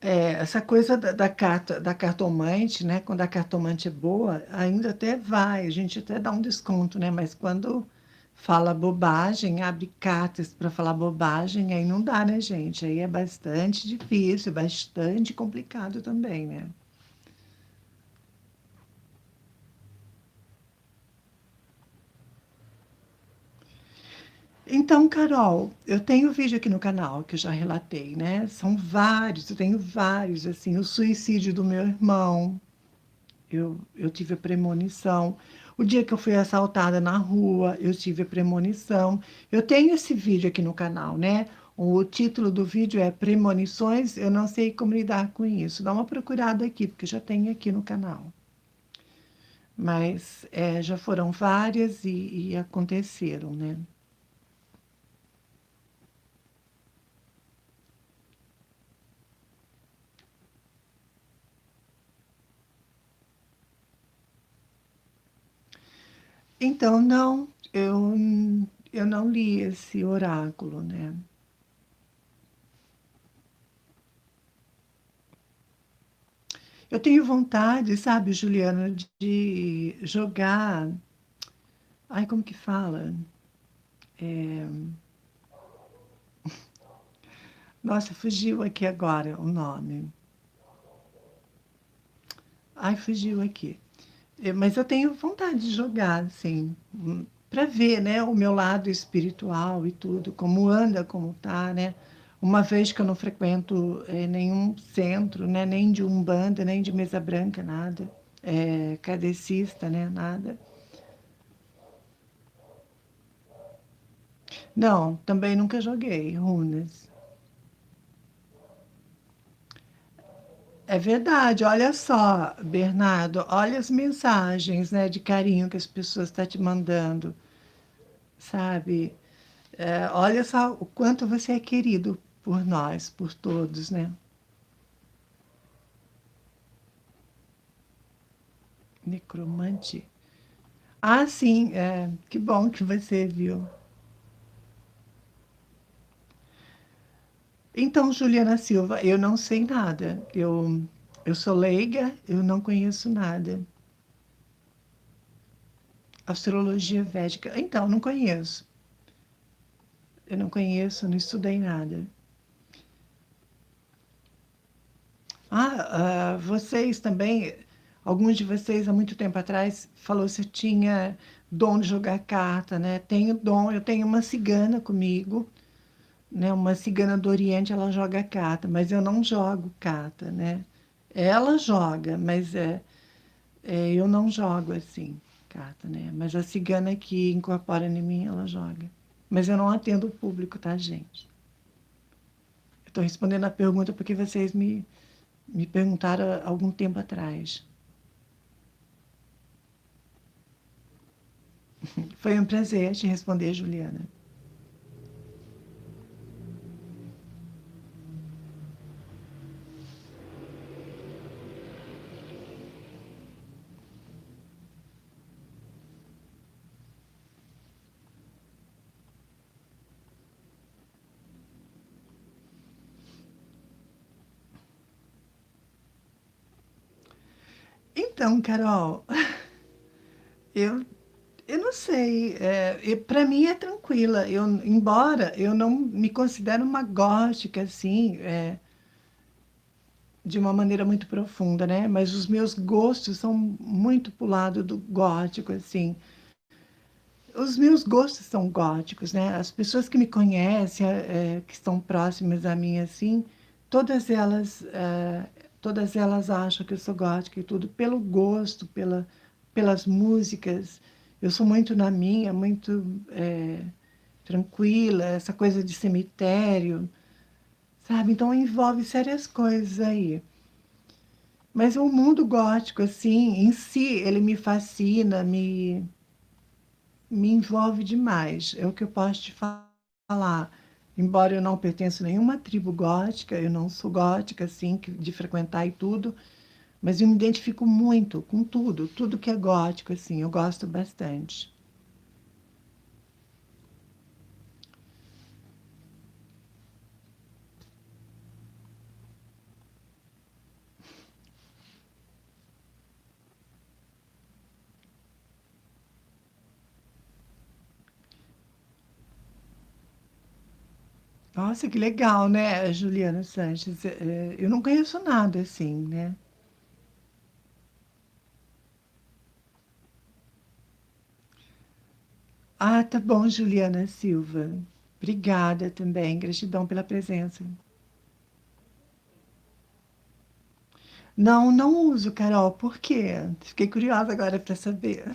Essa coisa da cartomante, né? Quando a cartomante é boa, ainda até vai, a gente até dá um desconto, né? Mas quando fala bobagem, abre cartas para falar bobagem, aí não dá, né, gente? Aí é bastante difícil, bastante complicado também, né? Então, Carol, eu tenho vídeo aqui no canal que eu já relatei, né? São vários, eu tenho vários, assim, o suicídio do meu irmão, eu tive a premonição. O dia que eu fui assaltada na rua, eu tive a premonição. Eu tenho esse vídeo aqui no canal, né? O título do vídeo é Premonições, eu não sei como lidar com isso. Dá uma procurada aqui, porque já tem aqui no canal. Mas já foram várias e aconteceram, né? Então, não, eu não li esse oráculo, né? Eu tenho vontade, sabe, Juliana, de jogar. Ai, como que fala? É, Nossa, fugiu aqui agora o nome. Ai, fugiu aqui. Mas eu tenho vontade de jogar, assim, para ver, né, o meu lado espiritual e tudo, como anda, como tá, né? Uma vez que eu não frequento nenhum centro, né, nem de umbanda, nem de mesa branca, nada. Kardecista, né, nada. Não, também nunca joguei runas. É verdade. Olha só, Bernardo, olha as mensagens, né, de carinho que as pessoas estão te mandando, sabe? É, olha só o quanto você é querido por nós, por todos, né? Necromante. Ah, sim, que bom que você viu. Então, Juliana Silva, eu não sei nada. Eu sou leiga, eu não conheço nada. Astrologia védica. Então, não conheço. Eu não conheço, não estudei nada. Vocês também, alguns de vocês há muito tempo atrás falou se eu tinha dom de jogar carta, né? Tenho dom, eu tenho uma cigana comigo, né? Uma cigana do Oriente, ela joga carta, mas eu não jogo carta, né? Ela joga, mas eu não jogo assim carta, né? Mas a cigana que incorpora em mim, ela joga. Mas eu não atendo o público, tá, gente? Eu estou respondendo a pergunta porque vocês me perguntaram há algum tempo atrás. Foi um prazer te responder, Juliana. Então, Carol, eu, eu não sei. Para mim é tranquila. Embora eu não me considero uma gótica, assim, de uma maneira muito profunda, né? Mas os meus gostos são muito pro lado do gótico, assim. Os meus gostos são góticos, né? As pessoas que me conhecem, que estão próximas a mim, assim, todas elas, todas elas acham que eu sou gótica e tudo pelo gosto, pelas músicas. Eu sou muito na minha, muito tranquila, essa coisa de cemitério, sabe? Então envolve sérias coisas aí. Mas o mundo gótico, assim, em si, ele me fascina, me envolve demais. É o que eu posso te falar. Embora eu não pertença a nenhuma tribo gótica, eu não sou gótica, assim, de frequentar e tudo, mas eu me identifico muito com tudo, tudo que é gótico, assim, eu gosto bastante. Nossa, que legal, né, Juliana Sanches? Eu não conheço nada assim, né? Ah, tá bom, Juliana Silva. Obrigada também, gratidão pela presença. Não, não uso, Carol, por quê? Fiquei curiosa agora para saber.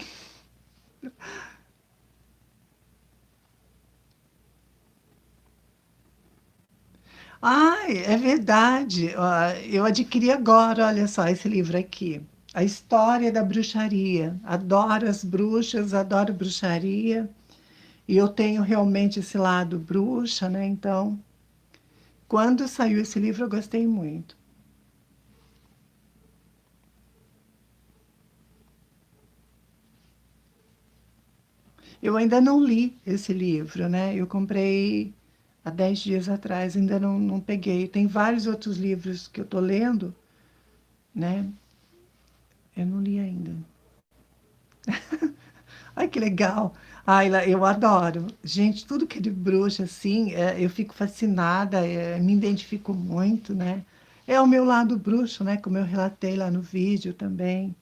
Ai, é verdade. Ó, eu adquiri agora, olha só, esse livro aqui. A História da Bruxaria. Adoro as bruxas, adoro bruxaria. E eu tenho realmente esse lado bruxa, né? Então, quando saiu esse livro, eu gostei muito. Eu ainda não li esse livro, né? Eu comprei há 10 dias atrás, ainda não peguei. Tem vários outros livros que eu estou lendo, né? Eu não li ainda. Ai, que legal. Ai, eu adoro. Gente, tudo que é de bruxa, assim, eu fico fascinada, me identifico muito, né? É o meu lado bruxo, né? Como eu relatei lá no vídeo também.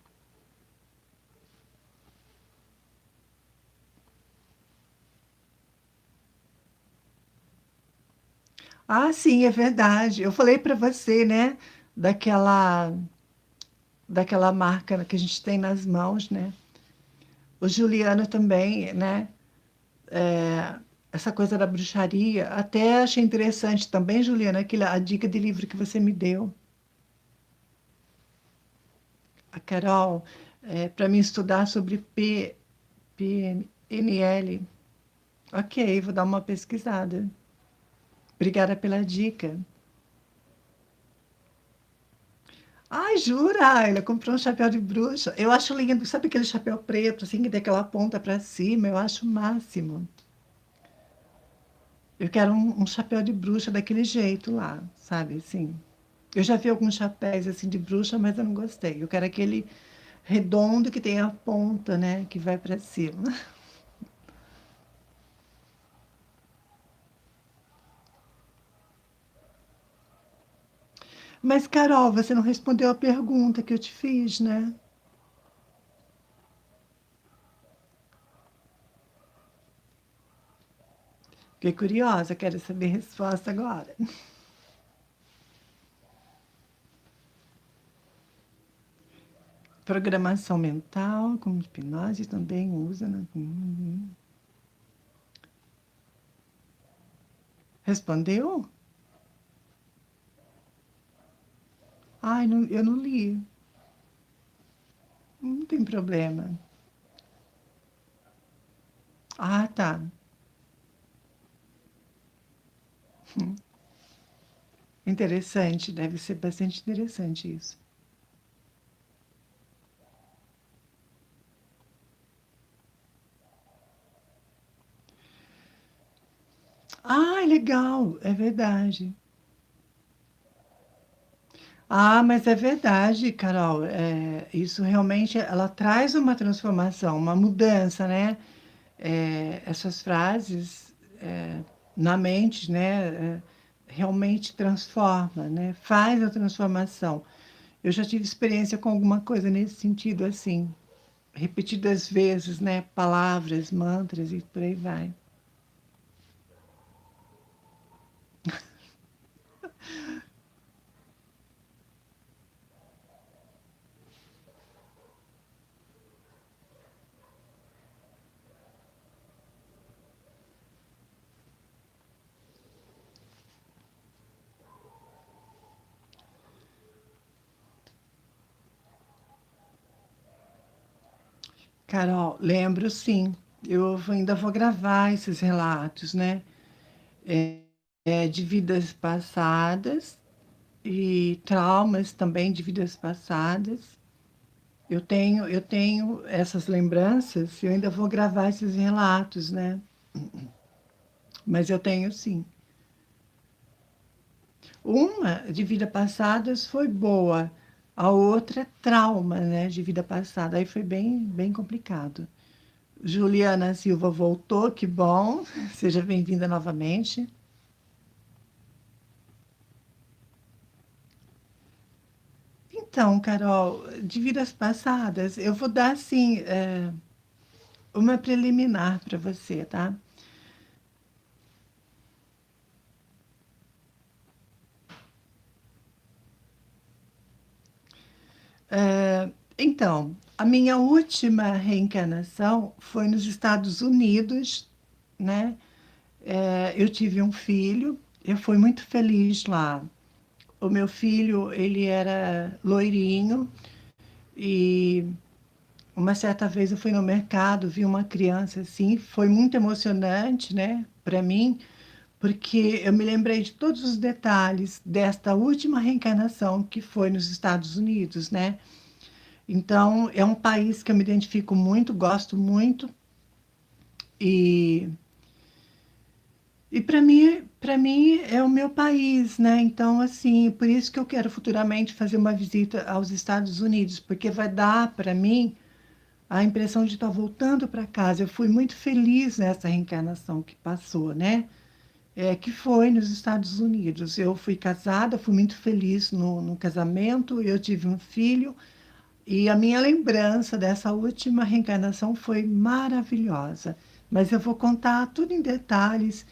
Ah, sim, é verdade. Eu falei para você, né? Daquela, daquela marca que a gente tem nas mãos, né? O Juliano também, né? É, essa coisa da bruxaria. Até achei interessante também, Juliana, a dica de livro que você me deu. Carol, para mim estudar sobre PNL. Ok, vou dar uma pesquisada. Obrigada pela dica. Ai, jura? Ela comprou um chapéu de bruxa. Eu acho lindo. Sabe aquele chapéu preto, assim, que tem aquela ponta para cima? Eu acho o máximo. Eu quero um chapéu de bruxa daquele jeito lá, sabe? Assim. Eu já vi alguns chapéus assim de bruxa, mas eu não gostei. Eu quero aquele redondo que tem a ponta, né? Que vai para cima. Mas, Carol, você não respondeu a pergunta que eu te fiz, né? Fiquei curiosa, quero saber a resposta agora. Programação mental, como hipnose também usa, né? Respondeu? Ai, eu não li. Não tem problema. Ah, tá. Interessante, deve ser bastante interessante isso. Ah, legal, é verdade. Ah, mas é verdade, Carol. Isso realmente, ela traz uma transformação, uma mudança, né? Essas frases na mente, né? Realmente transforma, né? Faz a transformação. Eu já tive experiência com alguma coisa nesse sentido, assim, repetidas vezes, né? Palavras, mantras e por aí vai. Carol, lembro sim. Eu ainda vou gravar esses relatos, né? É, de vidas passadas e traumas também de vidas passadas. Eu tenho essas lembranças, eu ainda vou gravar esses relatos, né? Mas eu tenho sim. Uma de vida passadas foi boa, a outra é trauma, né, de vida passada. Aí foi bem, bem complicado. Juliana Silva voltou, que bom. Seja bem-vinda novamente. Então, Carol, de vidas passadas, eu vou dar assim uma preliminar para você, tá? Então, a minha última reencarnação foi nos Estados Unidos, né? Eu tive um filho, eu fui muito feliz lá. O meu filho, ele era loirinho e uma certa vez eu fui no mercado, vi uma criança assim, foi muito emocionante, né, para mim, porque eu me lembrei de todos os detalhes desta última reencarnação que foi nos Estados Unidos, né? Então, é um país que eu me identifico muito, gosto muito e para mim é o meu país, né? Então, assim, por isso que eu quero futuramente fazer uma visita aos Estados Unidos, porque vai dar para mim a impressão de estar voltando para casa. Eu fui muito feliz nessa reencarnação que passou, né? Que foi nos Estados Unidos. Eu fui casada, fui muito feliz no casamento, eu tive um filho, e a minha lembrança dessa última reencarnação foi maravilhosa. Mas eu vou contar tudo em detalhes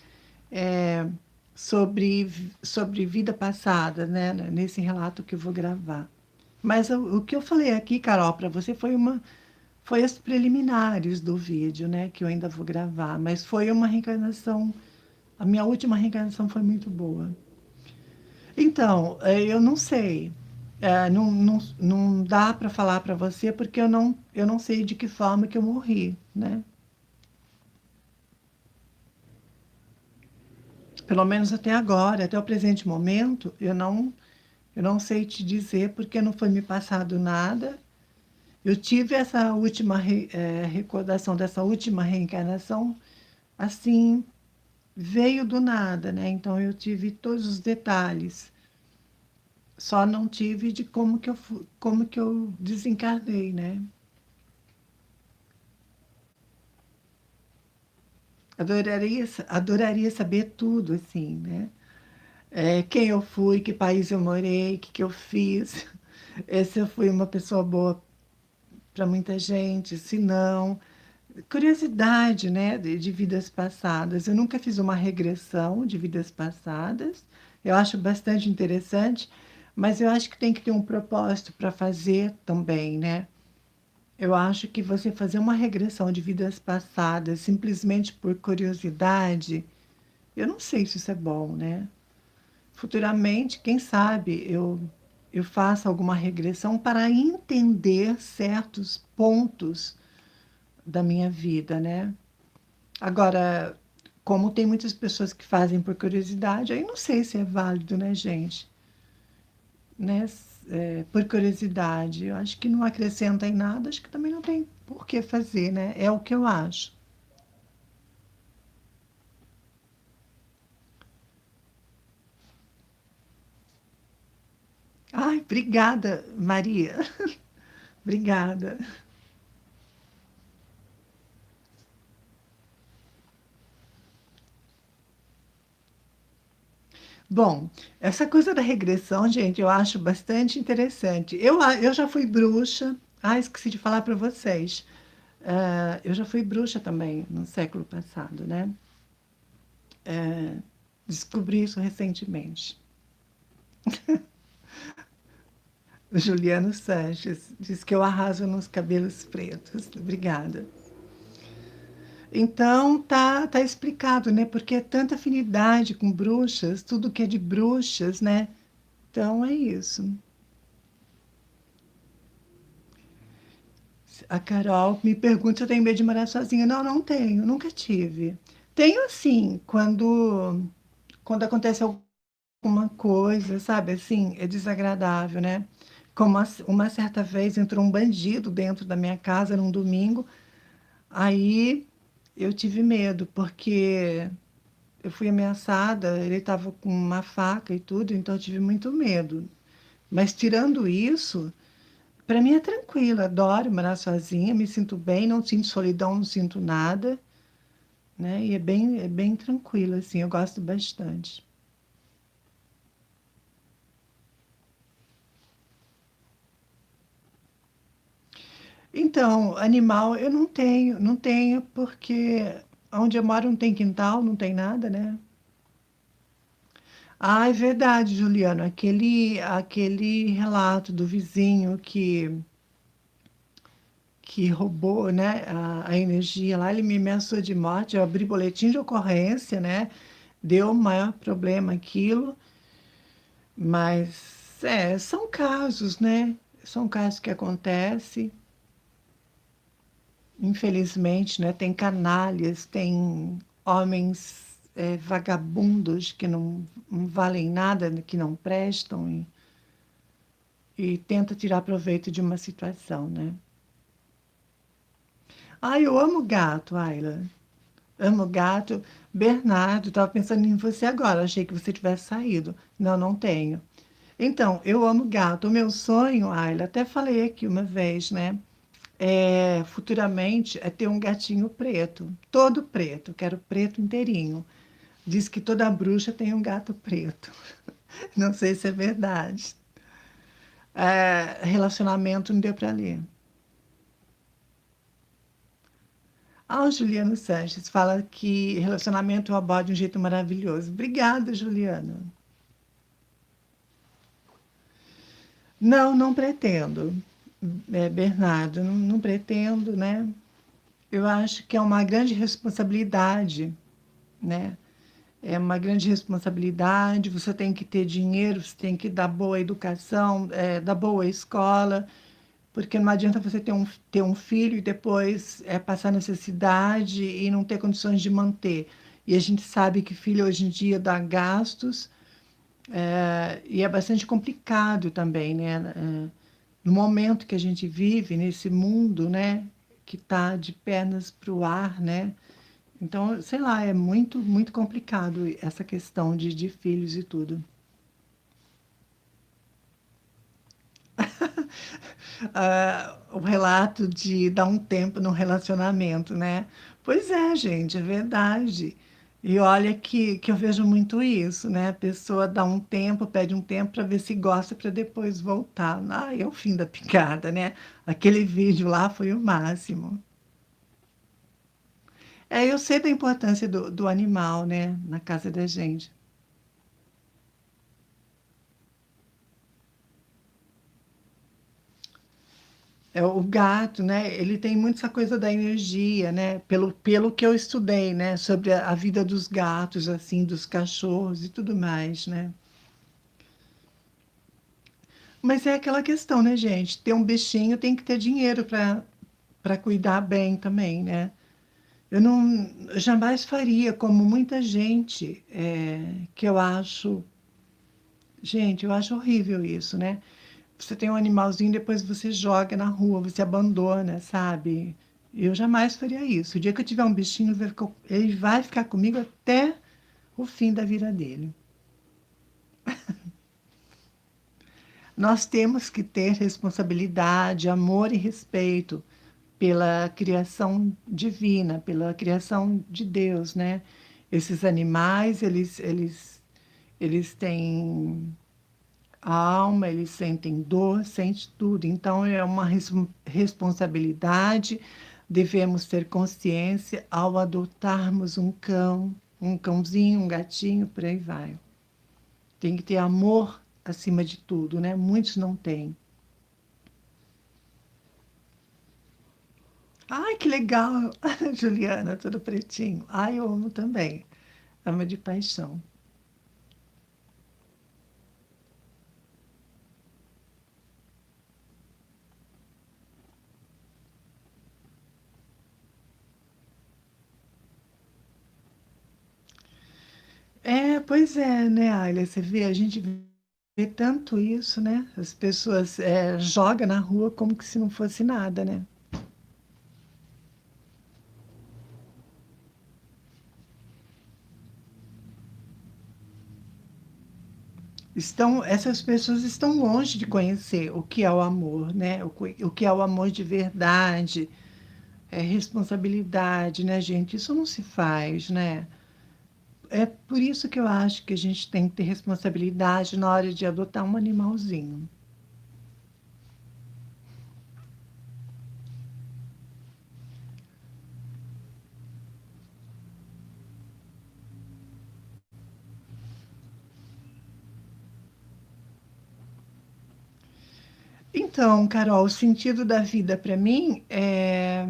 é, sobre vida passada, né? Nesse relato que eu vou gravar. Mas o que eu falei aqui, Carol, para você foi as preliminares do vídeo, né? Que eu ainda vou gravar. Mas foi uma reencarnação. A minha última reencarnação foi muito boa. Então, eu não sei. Não dá para falar para você porque eu não sei de que forma que eu morri, né? Pelo menos até agora, até o presente momento, eu não sei te dizer porque não foi me passado nada. Eu tive essa última recordação dessa última reencarnação, assim, veio do nada, né? Então eu tive todos os detalhes. Só não tive de como que eu desencarnei, né? Adoraria saber tudo, assim, né? Quem eu fui, que país eu morei, o que eu fiz, se eu fui uma pessoa boa para muita gente, se não. Curiosidade, né, de vidas passadas. Eu nunca fiz uma regressão de vidas passadas. Eu acho bastante interessante, mas eu acho que tem que ter um propósito para fazer também, né? Eu acho que você fazer uma regressão de vidas passadas simplesmente por curiosidade, eu não sei se isso é bom, né? Futuramente, quem sabe eu faça alguma regressão para entender certos pontos da minha vida, né? Agora, como tem muitas pessoas que fazem por curiosidade, aí não sei se é válido, né, gente? Né? Por curiosidade, eu acho que não acrescenta em nada, acho que também não tem por que fazer, né? É o que eu acho. Ai, obrigada, Maria. Obrigada. Bom, essa coisa da regressão, gente, eu acho bastante interessante. Eu já fui bruxa. Ah, esqueci de falar para vocês. Eu já fui bruxa também no século passado, né? Descobri isso recentemente. O Juliano Sanches diz que eu arraso nos cabelos pretos. Obrigada. Então, tá explicado, né? Porque é tanta afinidade com bruxas, tudo que é de bruxas, né? Então é isso. A Carol me pergunta se eu tenho medo de morar sozinha. Não, não tenho, nunca tive. Tenho assim, quando acontece alguma coisa, sabe? Assim, é desagradável, né? Como uma certa vez entrou um bandido dentro da minha casa num domingo, aí eu tive medo, porque eu fui ameaçada, ele estava com uma faca e tudo, então eu tive muito medo. Mas tirando isso, para mim é tranquilo, adoro morar sozinha, me sinto bem, não sinto solidão, não sinto nada, né? E é bem tranquilo, assim, eu gosto bastante. Então, animal eu não tenho, porque onde eu moro não tem quintal, não tem nada, né? Ah, é verdade, Juliano, aquele relato do vizinho que roubou, né, a energia lá, ele me ameaçou de morte, eu abri boletim de ocorrência, né? Deu um maior problema aquilo, mas são casos, né? São casos que acontecem, infelizmente, né? Tem canalhas, tem homens vagabundos que não valem nada, que não prestam e tenta tirar proveito de uma situação, né? Ai, eu amo gato, Ayla. Amo gato. Bernardo, estava pensando em você agora. Achei que você tivesse saído. Não, não tenho. Então, eu amo gato. O meu sonho, Ayla, até falei aqui uma vez, né? Futuramente é ter um gatinho preto, todo preto. Quero preto inteirinho. Diz que toda bruxa tem um gato preto. Não sei se é verdade. Relacionamento não deu para ler. O Juliano Sanches fala que relacionamento é uma de um jeito maravilhoso. Obrigada, Juliano. Não, não pretendo, Bernardo, não pretendo, né? Eu acho que é uma grande responsabilidade, né? é uma grande responsabilidade, você tem que ter dinheiro, você tem que dar boa educação, dar boa escola, porque não adianta você ter um filho e depois passar necessidade e não ter condições de manter. E a gente sabe que filho hoje em dia dá gastos, e é bastante complicado também, né? No momento que a gente vive, nesse mundo, né, que está de pernas para o ar, né? Então, sei lá, é muito, muito complicado essa questão de filhos e tudo. O relato de dar um tempo no relacionamento, né? Pois é, gente, é verdade. E olha que eu vejo muito isso, né? A pessoa dá um tempo, pede um tempo para ver se gosta para depois voltar. Ah, é o fim da picada, né? Aquele vídeo lá foi o máximo. Eu sei da importância do animal, né? Na casa da gente. O gato, né? Ele tem muito essa coisa da energia, né? Pelo que eu estudei, né? Sobre a vida dos gatos, assim, dos cachorros e tudo mais, né? Mas é aquela questão, né, gente? Ter um bichinho tem que ter dinheiro para cuidar bem também, né? Eu não eu jamais faria como muita gente, que eu acho, gente, eu acho horrível isso, né? Você tem um animalzinho, depois você joga na rua, você abandona, sabe? Eu jamais faria isso. O dia que eu tiver um bichinho, ele vai ficar comigo até o fim da vida dele. Nós temos que ter responsabilidade, amor e respeito pela criação divina, pela criação de Deus, né? Esses animais, eles têm alma, eles sentem dor, sentem tudo. Então, é uma responsabilidade, devemos ter consciência ao adotarmos um cão, um cãozinho, um gatinho, por aí vai. Tem que ter amor acima de tudo, né? Muitos não têm. Ai, que legal! Juliana, tudo pretinho. Ai, eu amo também. Amo de paixão. Pois é, né, Ayla? Você vê, a gente vê tanto isso, né? As pessoas jogam na rua como que se não fosse nada, né? Essas pessoas estão longe de conhecer o que é o amor, né? O que é o amor de verdade, responsabilidade, né, gente? Isso não se faz, né? É por isso que eu acho que a gente tem que ter responsabilidade na hora de adotar um animalzinho. Então, Carol, o sentido da vida para mim é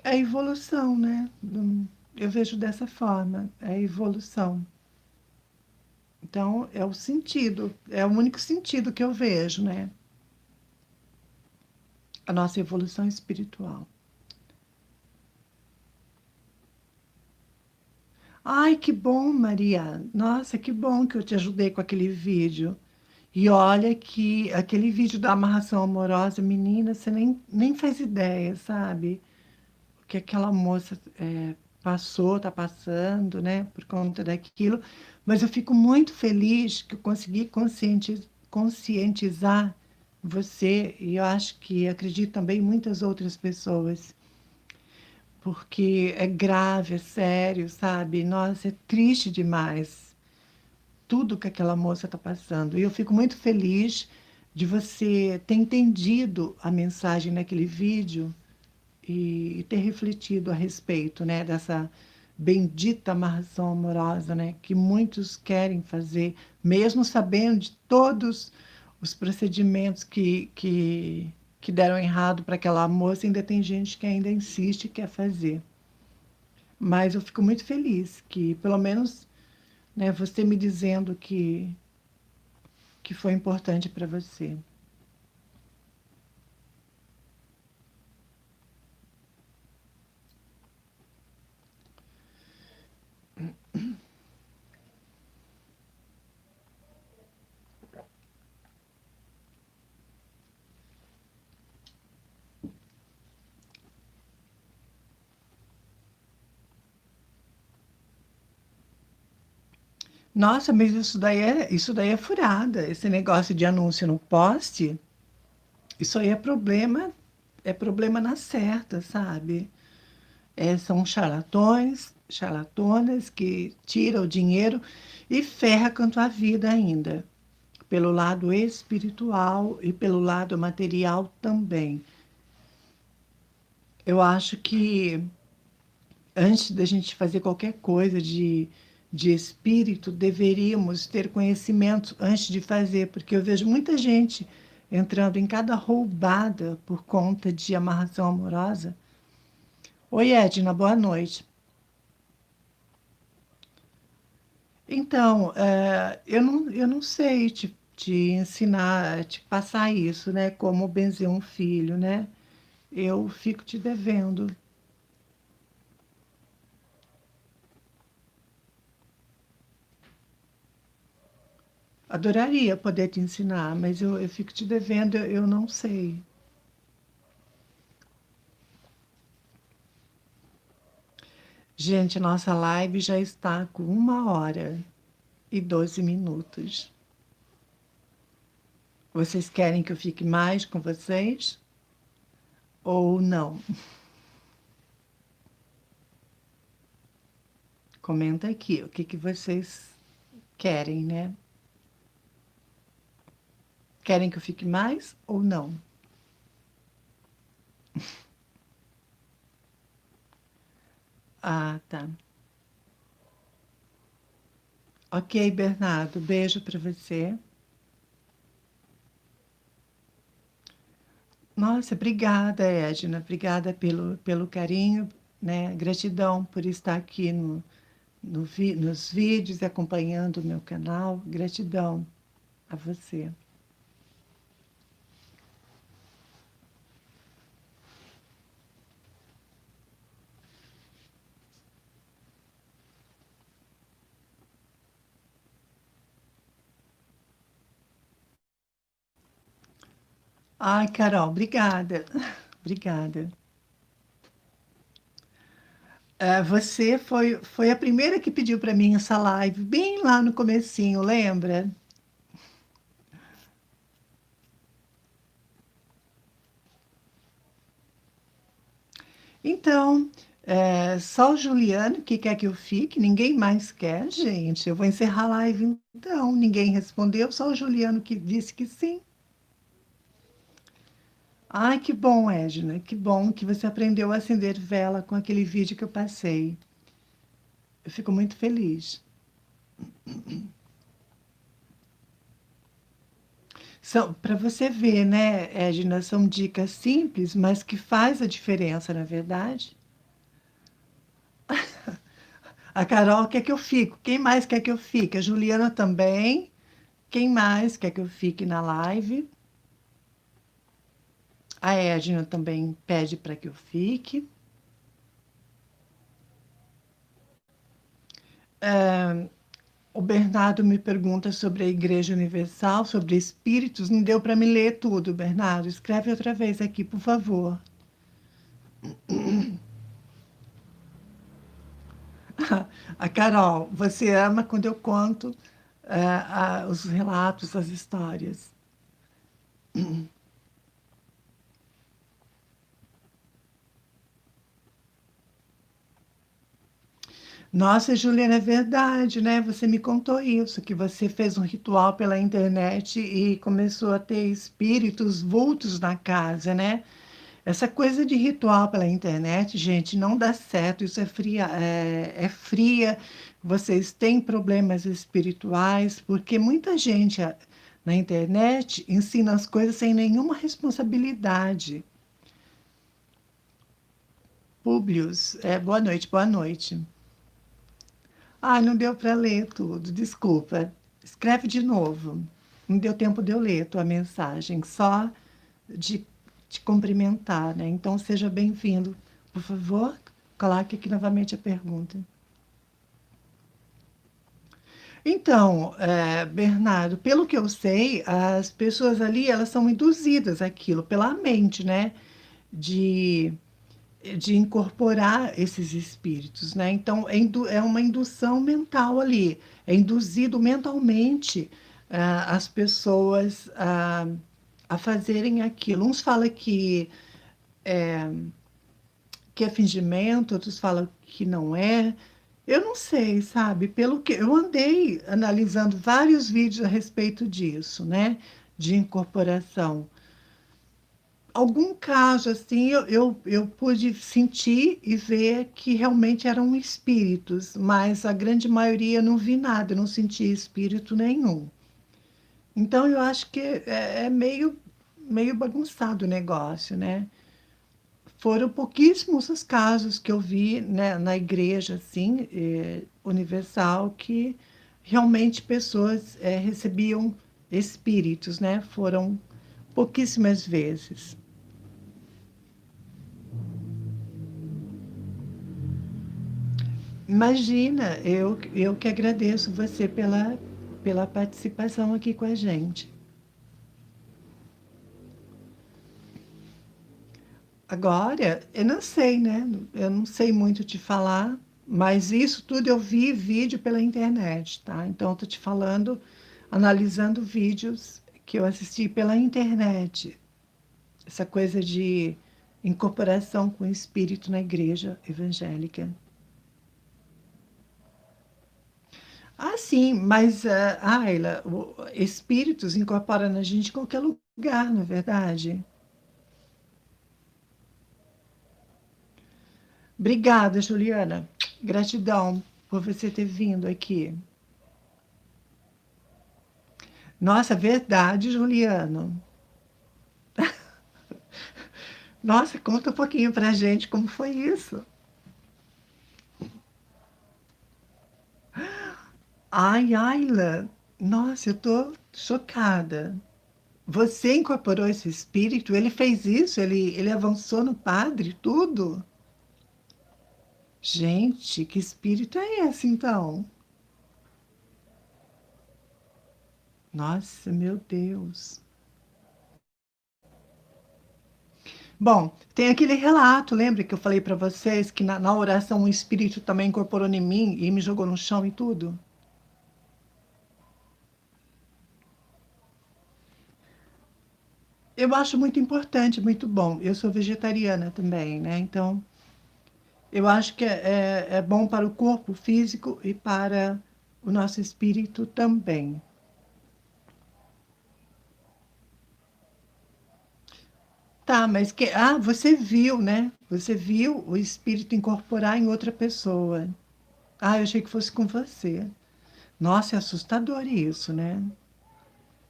a evolução, né? Eu vejo dessa forma, é a evolução. Então, é o sentido, é o único sentido que eu vejo, né? A nossa evolução espiritual. Ai, que bom, Maria. Nossa, que bom que eu te ajudei com aquele vídeo. E olha que aquele vídeo da amarração amorosa, menina, você nem faz ideia, sabe? O que aquela moça passou, tá passando, né, por conta daquilo. Mas eu fico muito feliz que eu consegui conscientizar você, e eu acho que acredito também muitas outras pessoas, porque é grave, é sério, sabe? Nossa, é triste demais tudo que aquela moça está passando. E eu fico muito feliz de você ter entendido a mensagem naquele vídeo e ter refletido a respeito, né, dessa bendita amarração amorosa, né, que muitos querem fazer, mesmo sabendo de todos os procedimentos que deram errado para aquela moça, ainda tem gente que ainda insiste e quer fazer. Mas eu fico muito feliz que, pelo menos, né? Você me dizendo que foi importante para você. Nossa, mas isso daí é furada. Esse negócio de anúncio no poste, isso aí é problema na certa, sabe? São charlatões, charlatonas que tiram o dinheiro e ferra com a tua vida ainda, pelo lado espiritual e pelo lado material também. Eu acho que antes da gente fazer qualquer coisa de espírito, deveríamos ter conhecimento antes de fazer, porque eu vejo muita gente entrando em cada roubada por conta de amarração amorosa. Oi, Edna, boa noite. Então, eu não sei te ensinar, te passar isso, né? Como benzer um filho, né? Eu fico te devendo. Adoraria poder te ensinar, mas eu fico te devendo, eu não sei. Gente, nossa live já está com 1 hora e 12 minutos. Vocês querem que eu fique mais com vocês ou não? Comenta aqui o que vocês querem, né? Querem que eu fique mais ou não? Ah, tá. Ok, Bernardo, beijo para você. Nossa, obrigada, Edna. Obrigada pelo carinho, né? Gratidão por estar aqui nos vídeos, acompanhando o meu canal. Gratidão a você. Ai, Carol, obrigada. Obrigada. Você foi a primeira que pediu para mim essa live, bem lá no comecinho, lembra? Então, só o Juliano que quer que eu fique, ninguém mais quer, gente. Eu vou encerrar a live então. Ninguém respondeu, só o Juliano que disse que sim. Ai, que bom, Edna, que bom que você aprendeu a acender vela com aquele vídeo que eu passei. Eu fico muito feliz. Para você ver, né, Edna, são dicas simples, mas que faz a diferença, na verdade. A Carol quer que eu fique. Quem mais quer que eu fique? A Juliana também. Quem mais quer que eu fique na live? A Edna também pede para que eu fique. O Bernardo me pergunta sobre a Igreja Universal, sobre espíritos. Não deu para me ler tudo, Bernardo. Escreve outra vez aqui, por favor. A Carol, você ama quando eu conto os relatos, as histórias. Nossa, Juliana, é verdade, né? Você me contou isso, que você fez um ritual pela internet e começou a ter espíritos vultos na casa, né? Essa coisa de ritual pela internet, gente, não dá certo. Isso é fria. Vocês têm problemas espirituais, porque muita gente na internet ensina as coisas sem nenhuma responsabilidade. Públios, boa noite, boa noite. Ai, não deu para ler tudo, desculpa. Escreve de novo. Não deu tempo de eu ler a tua mensagem, só de te cumprimentar, né? Então, seja bem-vindo. Por favor, coloque aqui novamente a pergunta. Então, Bernardo, pelo que eu sei, as pessoas ali, elas são induzidas àquilo pela mente, né? De, de incorporar esses espíritos, né? Então, é uma indução mental ali. É induzido mentalmente as pessoas a fazerem aquilo. Uns falam que é fingimento, outros falam que não é. Eu não sei, sabe? Pelo que eu andei analisando vários vídeos a respeito disso, né? De incorporação. Algum caso assim eu pude sentir e ver que realmente eram espíritos, mas a grande maioria eu não vi nada, eu não senti espírito nenhum. Então eu acho que é meio bagunçado o negócio, né? Foram pouquíssimos os casos que eu vi, né, na igreja, assim, universal, que realmente pessoas recebiam espíritos, né? Foram pouquíssimas vezes. Imagina, eu que agradeço você pela participação aqui com a gente. Agora, eu não sei, né? Eu não sei muito te falar, mas isso tudo eu vi vídeo pela internet, tá? Então, eu tô te falando, analisando vídeos que eu assisti pela internet. Essa coisa de incorporação com o espírito na igreja evangélica. Ah, sim, mas, Ayla, espíritos incorporam na gente em qualquer lugar, não é verdade? Obrigada, Juliana. Gratidão por você ter vindo aqui. Nossa, verdade, Juliano. Nossa, conta um pouquinho pra gente como foi isso. Ai, Ayla, nossa, eu tô chocada. Você incorporou esse espírito? Ele fez isso? Ele avançou no padre, tudo? Gente, que espírito é esse, então? Nossa, meu Deus. Bom, tem aquele relato, lembra que eu falei para vocês que na oração um espírito também incorporou em mim e me jogou no chão e tudo? Eu acho muito importante, muito bom. Eu sou vegetariana também, né? Então, eu acho que é bom para o corpo físico e para o nosso espírito também. Tá, mas você viu, né? Você viu o espírito incorporar em outra pessoa. Ah, eu achei que fosse com você. Nossa, é assustador isso, né?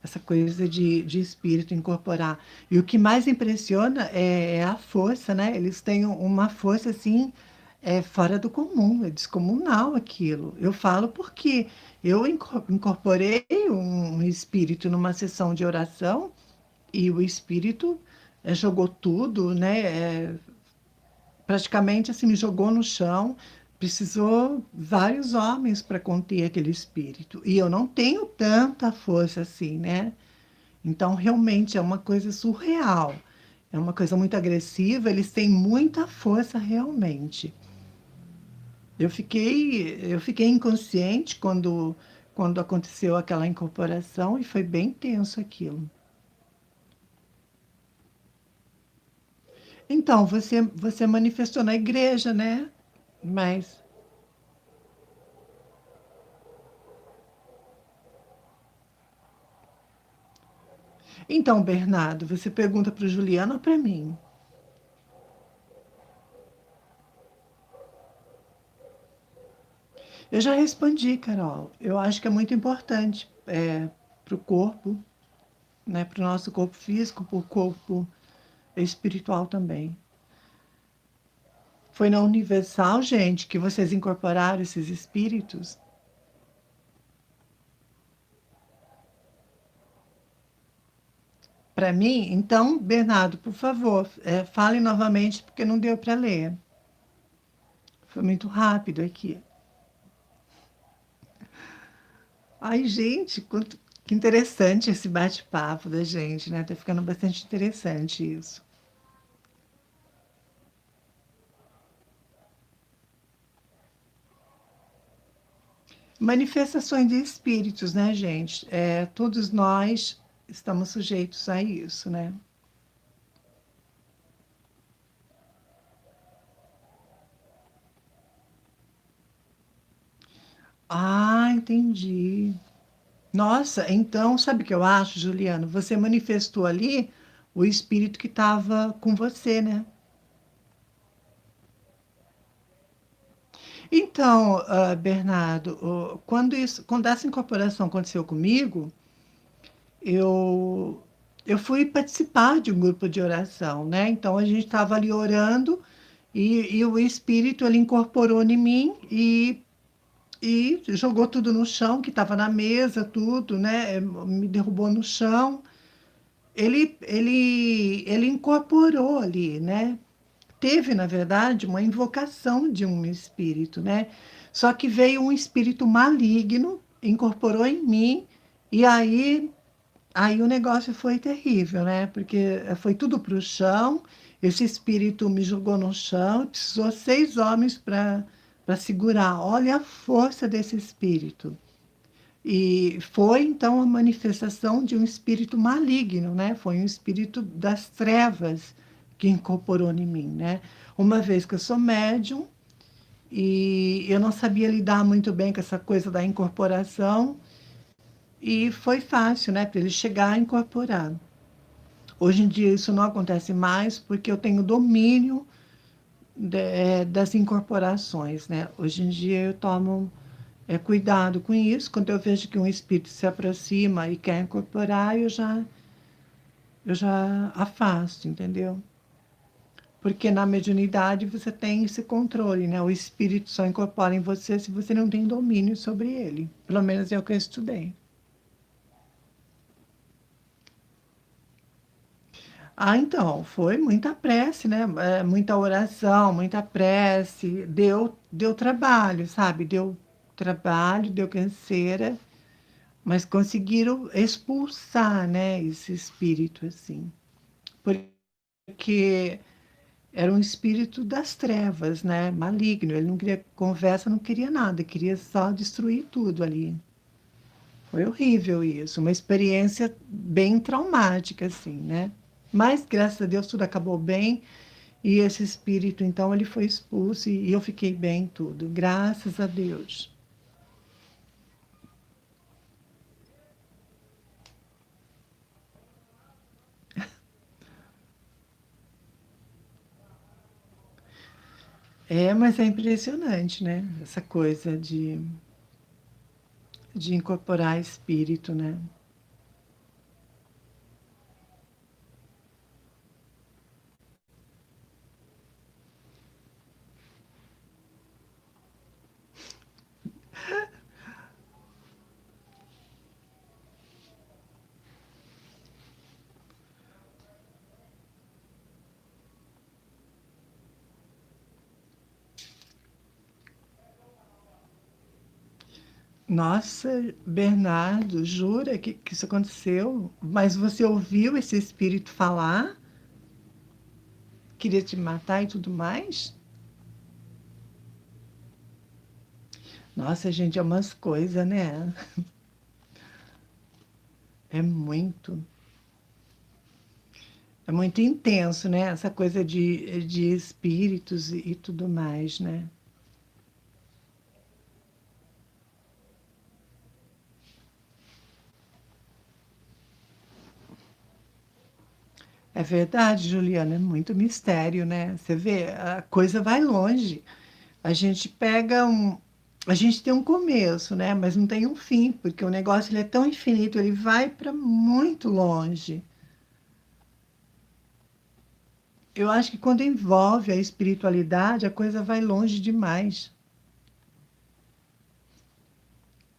Essa coisa de espírito incorporar. E o que mais impressiona é a força, né? Eles têm uma força assim, fora do comum, é descomunal aquilo. Eu falo porque eu incorporei um espírito numa sessão de oração e o espírito jogou tudo, né? Praticamente assim me jogou no chão. Precisou vários homens para conter aquele espírito. E eu não tenho tanta força assim, né? Então, realmente é uma coisa surreal. É uma coisa muito agressiva, eles têm muita força realmente. Eu fiquei inconsciente quando aconteceu aquela incorporação e foi bem tenso aquilo. Então, você manifestou na igreja, né? Mas, então, Bernardo, você pergunta para o Juliano ou para mim? Eu já respondi, Carol. Eu acho que é muito importante para o corpo, né? Para o nosso corpo físico, para o corpo espiritual também. Foi na Universal, gente, que vocês incorporaram esses espíritos? Para mim? Então, Bernardo, por favor, fale novamente, porque não deu para ler. Foi muito rápido aqui. Ai, gente, que interessante esse bate-papo da gente, né? Tá ficando bastante interessante isso. Manifestações de espíritos, né, gente? Todos nós estamos sujeitos a isso, né? Ah, entendi. Nossa, então, sabe o que eu acho, Juliano? Você manifestou ali o espírito que estava com você, né? Então, Bernardo, quando essa incorporação aconteceu comigo, eu, eu fui participar de um grupo de oração, né? Então, a gente estava ali orando e o espírito, ele incorporou em mim e jogou tudo no chão, que estava na mesa, tudo, né? Me derrubou no chão. Ele incorporou ali, né? Teve, na verdade, uma invocação de um espírito, né? Só que veio um espírito maligno, incorporou em mim, e aí o negócio foi terrível, né? Porque foi tudo para o chão, esse espírito me jogou no chão, precisou 6 homens para segurar. Olha a força desse espírito. E foi então a manifestação de um espírito maligno, né? Foi um espírito das trevas que incorporou em mim, né? Uma vez que eu sou médium e eu não sabia lidar muito bem com essa coisa da incorporação e foi fácil, né, para ele chegar a incorporar. Hoje em dia isso não acontece mais porque eu tenho domínio das incorporações, né? Hoje em dia eu tomo cuidado com isso. Quando eu vejo que um espírito se aproxima e quer incorporar, eu já afasto, entendeu? Porque na mediunidade você tem esse controle, né? O espírito só incorpora em você se você não tem domínio sobre ele. Pelo menos é o que eu estudei. Ah, então, foi muita prece, né? Muita oração, muita prece. Deu trabalho, sabe? Deu trabalho, deu canseira, mas conseguiram expulsar, né, esse espírito, assim. Porque era um espírito das trevas, né? Maligno. Ele não queria conversa, não queria nada, queria só destruir tudo ali. Foi horrível isso, uma experiência bem traumática, assim, né? Mas, graças a Deus, tudo acabou bem. E esse espírito, então, ele foi expulso e eu fiquei bem tudo. Graças a Deus. Mas é impressionante, né? Essa coisa de incorporar espírito, né? Nossa, Bernardo, jura que isso aconteceu? Mas você ouviu esse espírito falar? Queria te matar e tudo mais? Nossa, gente, é umas coisas, né? É muito, é muito intenso, né? Essa coisa de espíritos e tudo mais, né? É verdade, Juliana, é muito mistério, né? Você vê, a coisa vai longe. A gente pega um. A gente tem um começo, né? Mas não tem um fim, porque o negócio ele é tão infinito, ele vai para muito longe. eu acho que quando envolve a espiritualidade, a coisa vai longe demais.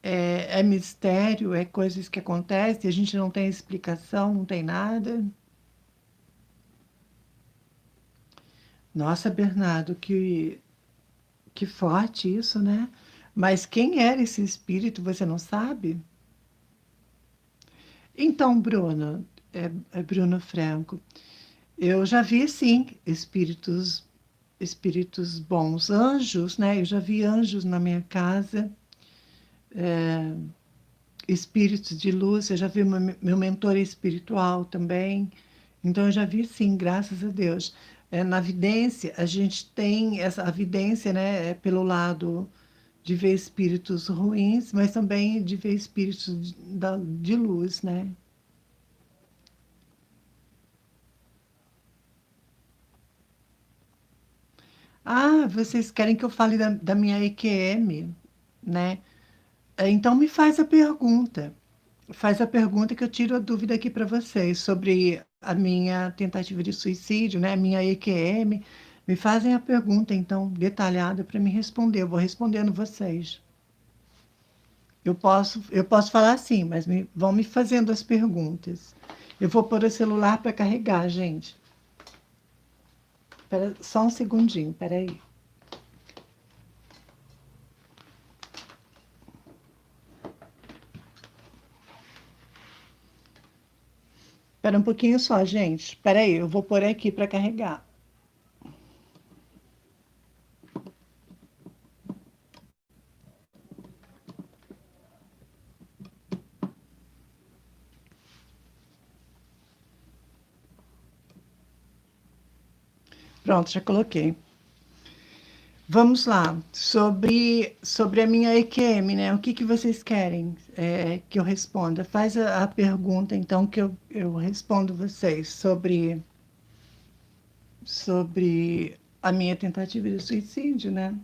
É mistério, é coisas que acontecem, a gente não tem explicação, não tem nada. Nossa, Bernardo, que forte isso, né? Mas quem era esse espírito, você não sabe? Então, Bruno, é Bruno Franco. Eu já vi, sim, espíritos bons, anjos, né? Eu já vi anjos na minha casa, espíritos de luz. Eu já vi meu mentor espiritual também. Então, eu já vi, sim, graças a Deus. Na vidência, a gente tem essa a vidência, né? É pelo lado de ver espíritos ruins, mas também de ver espíritos de luz, né? Ah, vocês querem que eu fale da minha EQM, né? Então me faz a pergunta. Faz a pergunta que eu tiro a dúvida aqui para vocês sobre a minha tentativa de suicídio, né? A minha EQM. Me fazem a pergunta, então, detalhada para me responder. Eu vou respondendo vocês. Eu posso falar assim, mas vão me fazendo as perguntas. Eu vou pôr o celular para carregar, gente. Só um segundinho, peraí. Espera um pouquinho só, gente. Peraí, eu vou pôr aqui para carregar. Pronto, já coloquei. Vamos lá, sobre a minha EQM, né? O que que vocês querem que eu responda? Faz a pergunta, então, que eu respondo vocês sobre a minha tentativa de suicídio, né?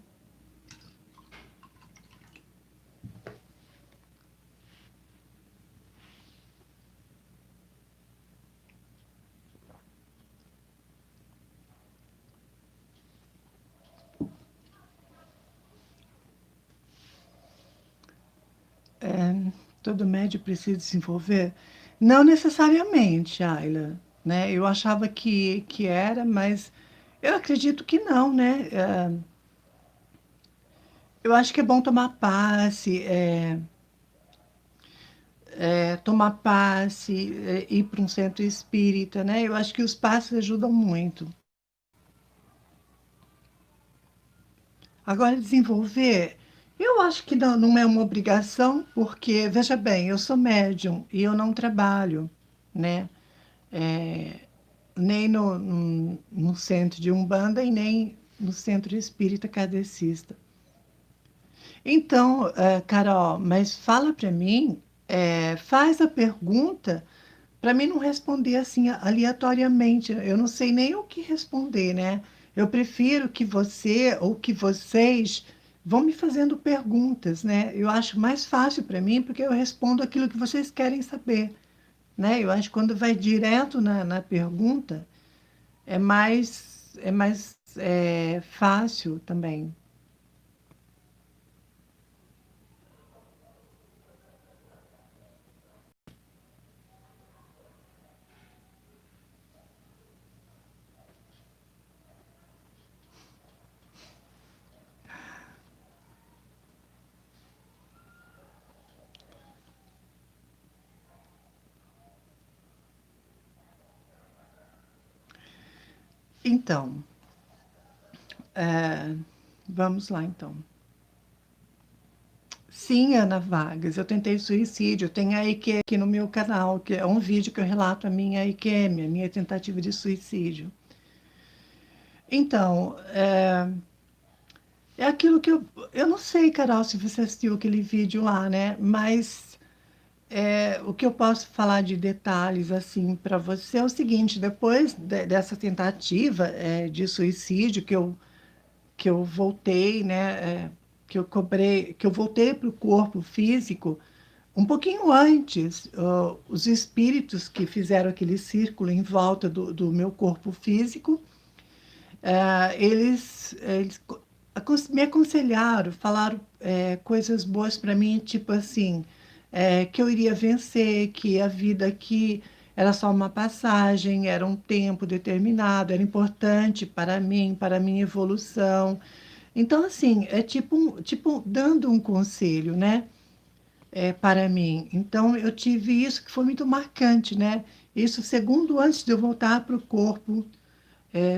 Todo médio precisa desenvolver? Não necessariamente, Ayla, né? Eu achava que era, mas eu acredito que não, né? Eu acho que é bom tomar passe, ir para um centro espírita, né? Eu acho que os passes ajudam muito. Agora, desenvolver, eu acho que não é uma obrigação, porque, veja bem, eu sou médium e eu não trabalho, né? É, nem no centro de Umbanda e nem no centro espírita kardecista. Então, Carol, mas fala para mim, faz a pergunta para mim não responder assim aleatoriamente. Eu não sei nem o que responder, né? Eu prefiro que você ou que vocês vão me fazendo perguntas, né? Eu acho mais fácil para mim porque eu respondo aquilo que vocês querem saber, né? Eu acho que quando vai direto na pergunta é mais fácil também. Então, é, vamos lá então. Sim, Ana Vargas, eu tentei suicídio. Tem a IQ aqui no meu canal, que é um vídeo que eu relato a minha IQM, a minha tentativa de suicídio. Então, é aquilo que eu não sei, Carol, se você assistiu aquele vídeo lá, né? Mas o que eu posso falar de detalhes assim para você é o seguinte: depois dessa tentativa de suicídio que eu voltei, né? Que eu voltei para o corpo físico. Um pouquinho antes, os espíritos que fizeram aquele círculo em volta do meu corpo físico, Eles me aconselharam, falaram coisas boas para mim, tipo assim, que eu iria vencer, que a vida aqui era só uma passagem, era um tempo determinado, era importante para mim, para a minha evolução. Então, assim, é tipo dando um conselho, né? Para mim. Então, eu tive isso que foi muito marcante, né? Isso segundo antes de eu voltar para o corpo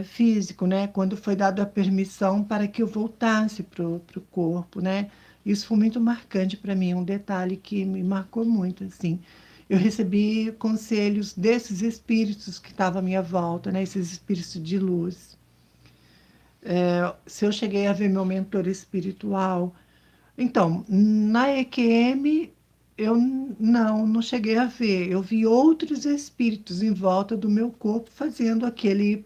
físico, né? Quando foi dada a permissão para que eu voltasse para o corpo, né? Isso foi muito marcante para mim, um detalhe que me marcou muito, assim. Eu recebi conselhos desses espíritos que estavam à minha volta, né? Esses espíritos de luz. Se eu cheguei a ver meu mentor espiritual, então, na EQM, eu não cheguei a ver. Eu vi outros espíritos em volta do meu corpo fazendo aquele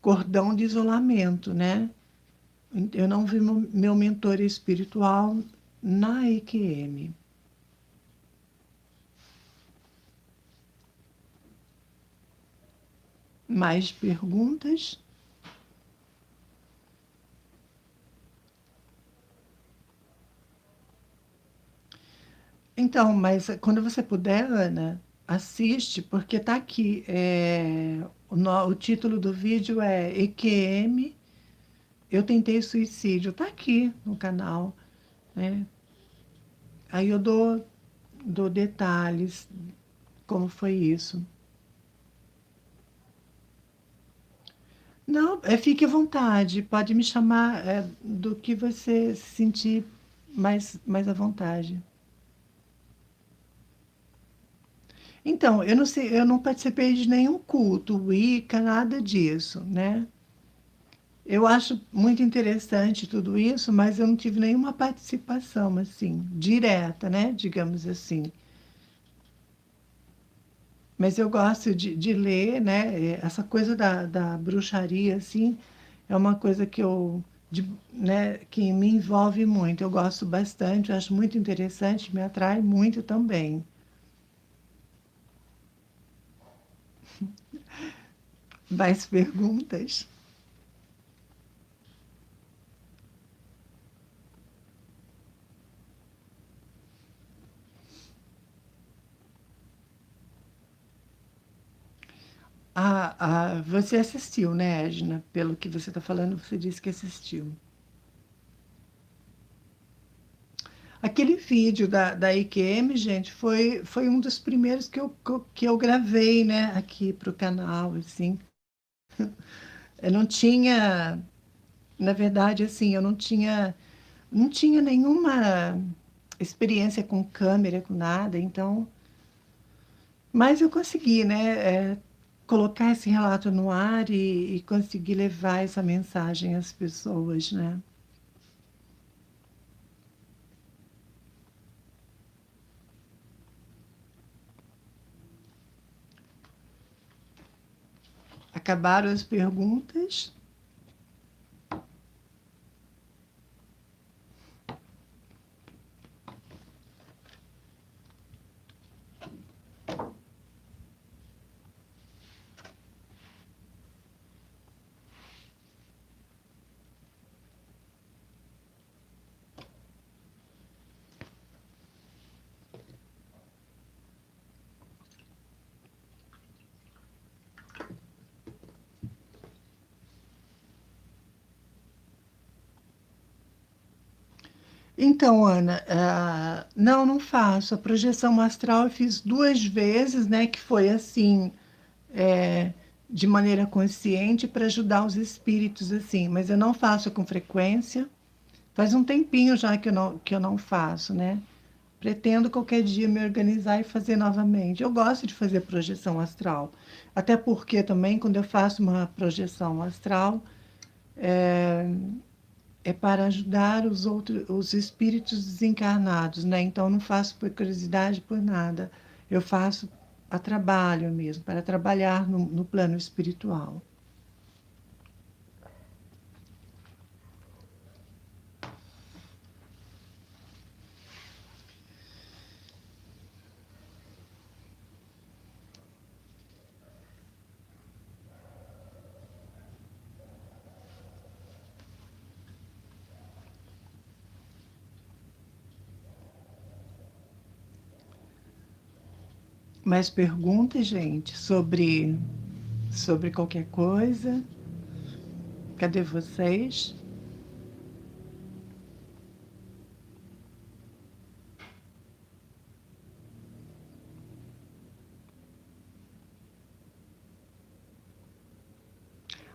cordão de isolamento, né? Eu não vi meu mentor espiritual na EQM. Mais perguntas? Então, mas quando você puder, Ana, assiste, porque tá aqui. O título do vídeo é EQM. Eu tentei suicídio. Tá aqui no canal, né? Aí eu dou detalhes, como foi isso. Não, fique à vontade. Pode me chamar, do que você se sentir mais à vontade. Então, eu não sei, eu não participei de nenhum culto, Wicca, nada disso, né? Eu acho muito interessante tudo isso, mas eu não tive nenhuma participação, assim, direta, né? Digamos assim. Mas eu gosto de ler, né? Essa coisa da bruxaria, assim, é uma coisa né, que me envolve muito. Eu gosto bastante, eu acho muito interessante, me atrai muito também. Mais perguntas? Você assistiu, né, Edna? Pelo que você está falando, você disse que assistiu. Aquele vídeo da IQM, gente, foi um dos primeiros que eu gravei, né, aqui para o canal, assim. Eu não tinha, na verdade, assim, eu não tinha nenhuma experiência com câmera, com nada, então, mas eu consegui, né, colocar esse relato no ar e conseguir levar essa mensagem às pessoas, né? Acabaram as perguntas? Então, Ana, não, não faço. A projeção astral eu fiz 2 vezes, né? Que foi assim, é, de maneira consciente para ajudar os espíritos, assim. Mas eu não faço com frequência. Faz um tempinho já que eu não faço, né? Pretendo qualquer dia me organizar e fazer novamente. Eu gosto de fazer projeção astral. Até porque também, quando eu faço uma projeção astral, é para ajudar os espíritos desencarnados, né? Então, eu não faço por curiosidade, por nada. Eu faço a trabalho mesmo, para trabalhar no plano espiritual. Mais perguntas, gente, sobre qualquer coisa? Cadê vocês?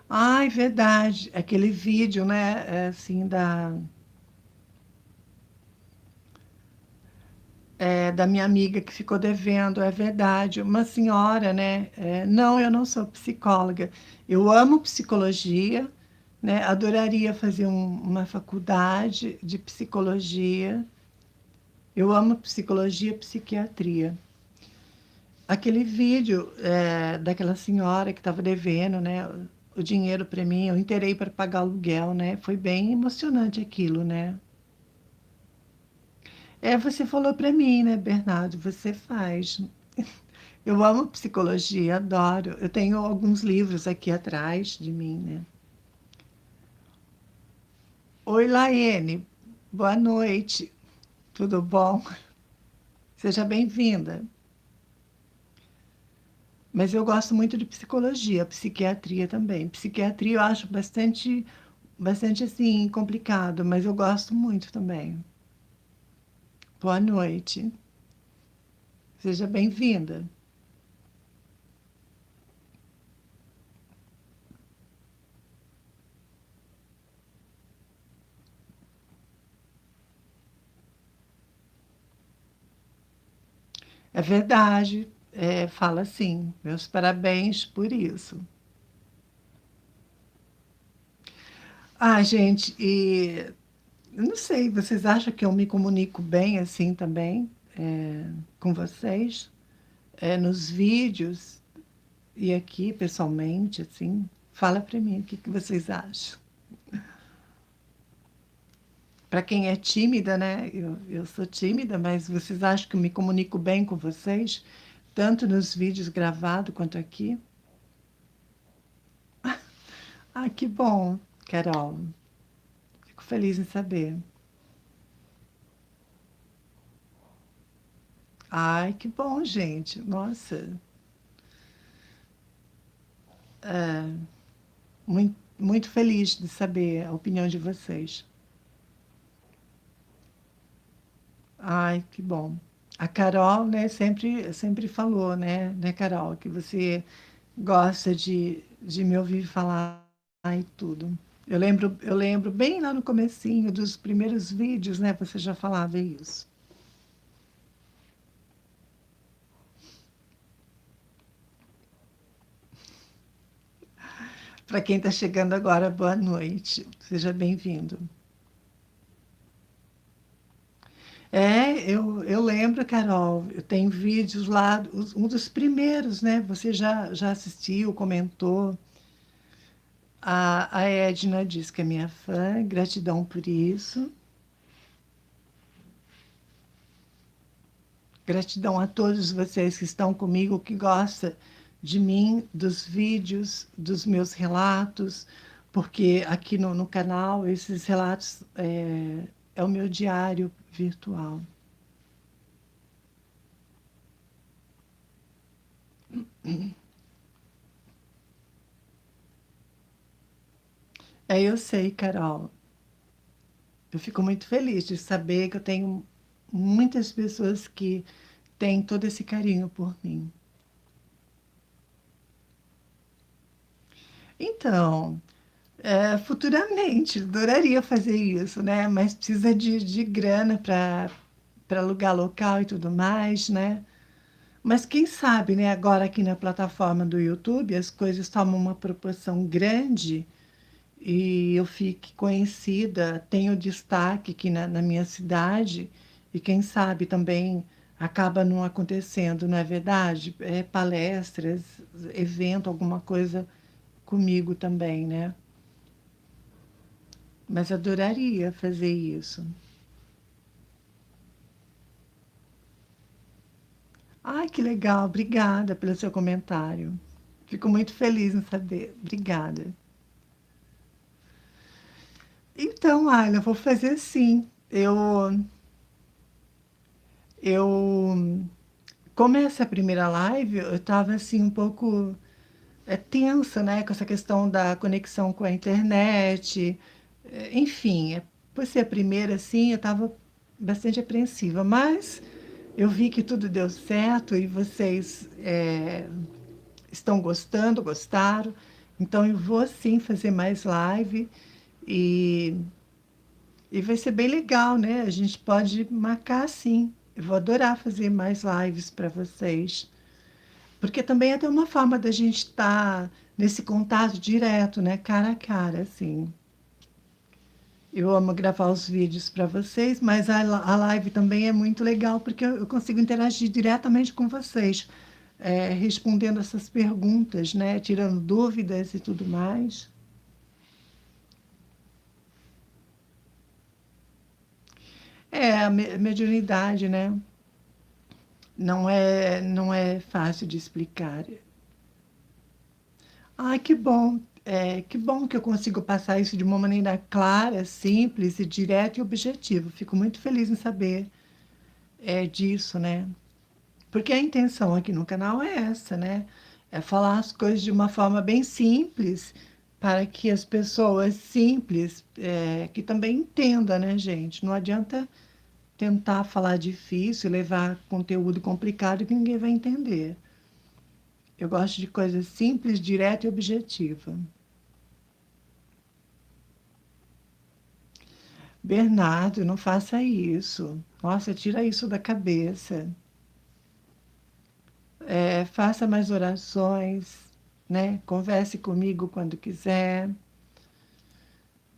Ai, verdade. Aquele vídeo, né? Assim, da minha amiga que ficou devendo, é verdade. Uma senhora, né? Não, eu não sou psicóloga. Eu amo psicologia, né? Adoraria fazer uma faculdade de psicologia. Eu amo psicologia e psiquiatria. Aquele vídeo daquela senhora que estava devendo, né? O dinheiro para mim, eu inteirei para pagar aluguel, né? Foi bem emocionante aquilo, né? Você falou para mim, né, Bernardo? Você faz. Eu amo psicologia, adoro. Eu tenho alguns livros aqui atrás de mim, né? Oi, Laene. Boa noite. Tudo bom? Seja bem-vinda. Mas eu gosto muito de psicologia, psiquiatria também. Psiquiatria eu acho bastante assim complicado, mas eu gosto muito também. Boa noite. Seja bem-vinda. É verdade. Fala sim. Meus parabéns por isso. Ah, gente, eu não sei, vocês acham que eu me comunico bem assim também com vocês? Nos vídeos e aqui pessoalmente, assim? Fala para mim o que que vocês acham. Para quem é tímida, né? Eu sou tímida, mas vocês acham que eu me comunico bem com vocês, tanto nos vídeos gravados quanto aqui? Ah, que bom, Carol. Fico feliz em saber. Ai, que bom, gente. Nossa, muito feliz de saber a opinião de vocês. Ai, que bom. A Carol, né, sempre falou, né, Carol, que você gosta de me ouvir falar e tudo. Eu lembro bem lá no comecinho dos primeiros vídeos, né, você já falava isso. Para quem está chegando agora, boa noite. Seja bem-vindo. Eu lembro, Carol, eu tenho vídeos lá, um dos primeiros, né? Você já assistiu, comentou. A Edna diz que é minha fã, gratidão por isso. Gratidão a todos vocês que estão comigo, que gostam de mim, dos vídeos, dos meus relatos, porque aqui no canal esses relatos é o meu diário virtual. Eu sei, Carol. Eu fico muito feliz de saber que eu tenho muitas pessoas que têm todo esse carinho por mim. Então, futuramente, adoraria fazer isso, né? Mas precisa de grana para alugar local e tudo mais, né? Mas quem sabe, né? Agora aqui na plataforma do YouTube, as coisas tomam uma proporção grande e eu fique conhecida, tenho destaque aqui na minha cidade, e quem sabe também acaba não acontecendo, não é verdade? Palestras, evento, alguma coisa comigo também, né? Mas adoraria fazer isso. Ai, que legal, obrigada pelo seu comentário. Fico muito feliz em saber. Obrigada. Então, Ayla, eu vou fazer assim. Eu como essa é a primeira live, eu estava assim um pouco tensa, né, com essa questão da conexão com a internet, enfim, por ser a primeira, assim, eu estava bastante apreensiva, mas eu vi que tudo deu certo e vocês estão gostando, gostaram, então eu vou sim fazer mais live e, e vai ser bem legal, né? A gente pode marcar sim. Eu vou adorar fazer mais lives para vocês. Porque também é até uma forma da gente estar nesse contato direto, né? Cara a cara, assim. Eu amo gravar os vídeos para vocês, mas a live também é muito legal porque eu consigo interagir diretamente com vocês, respondendo essas perguntas, né? Tirando dúvidas e tudo mais. É, a mediunidade, né? Não é fácil de explicar. Ai, que bom. Que bom que eu consigo passar isso de uma maneira clara, simples e direta e objetiva. Fico muito feliz em saber disso, né? Porque a intenção aqui no canal é essa, né? É falar as coisas de uma forma bem simples para que as pessoas simples que também entendam, né, gente? Não adianta tentar falar difícil, levar conteúdo complicado que ninguém vai entender. Eu gosto de coisas simples, direta e objetiva. Bernardo, não faça isso. Nossa, tira isso da cabeça. Faça mais orações, né? Converse comigo quando quiser.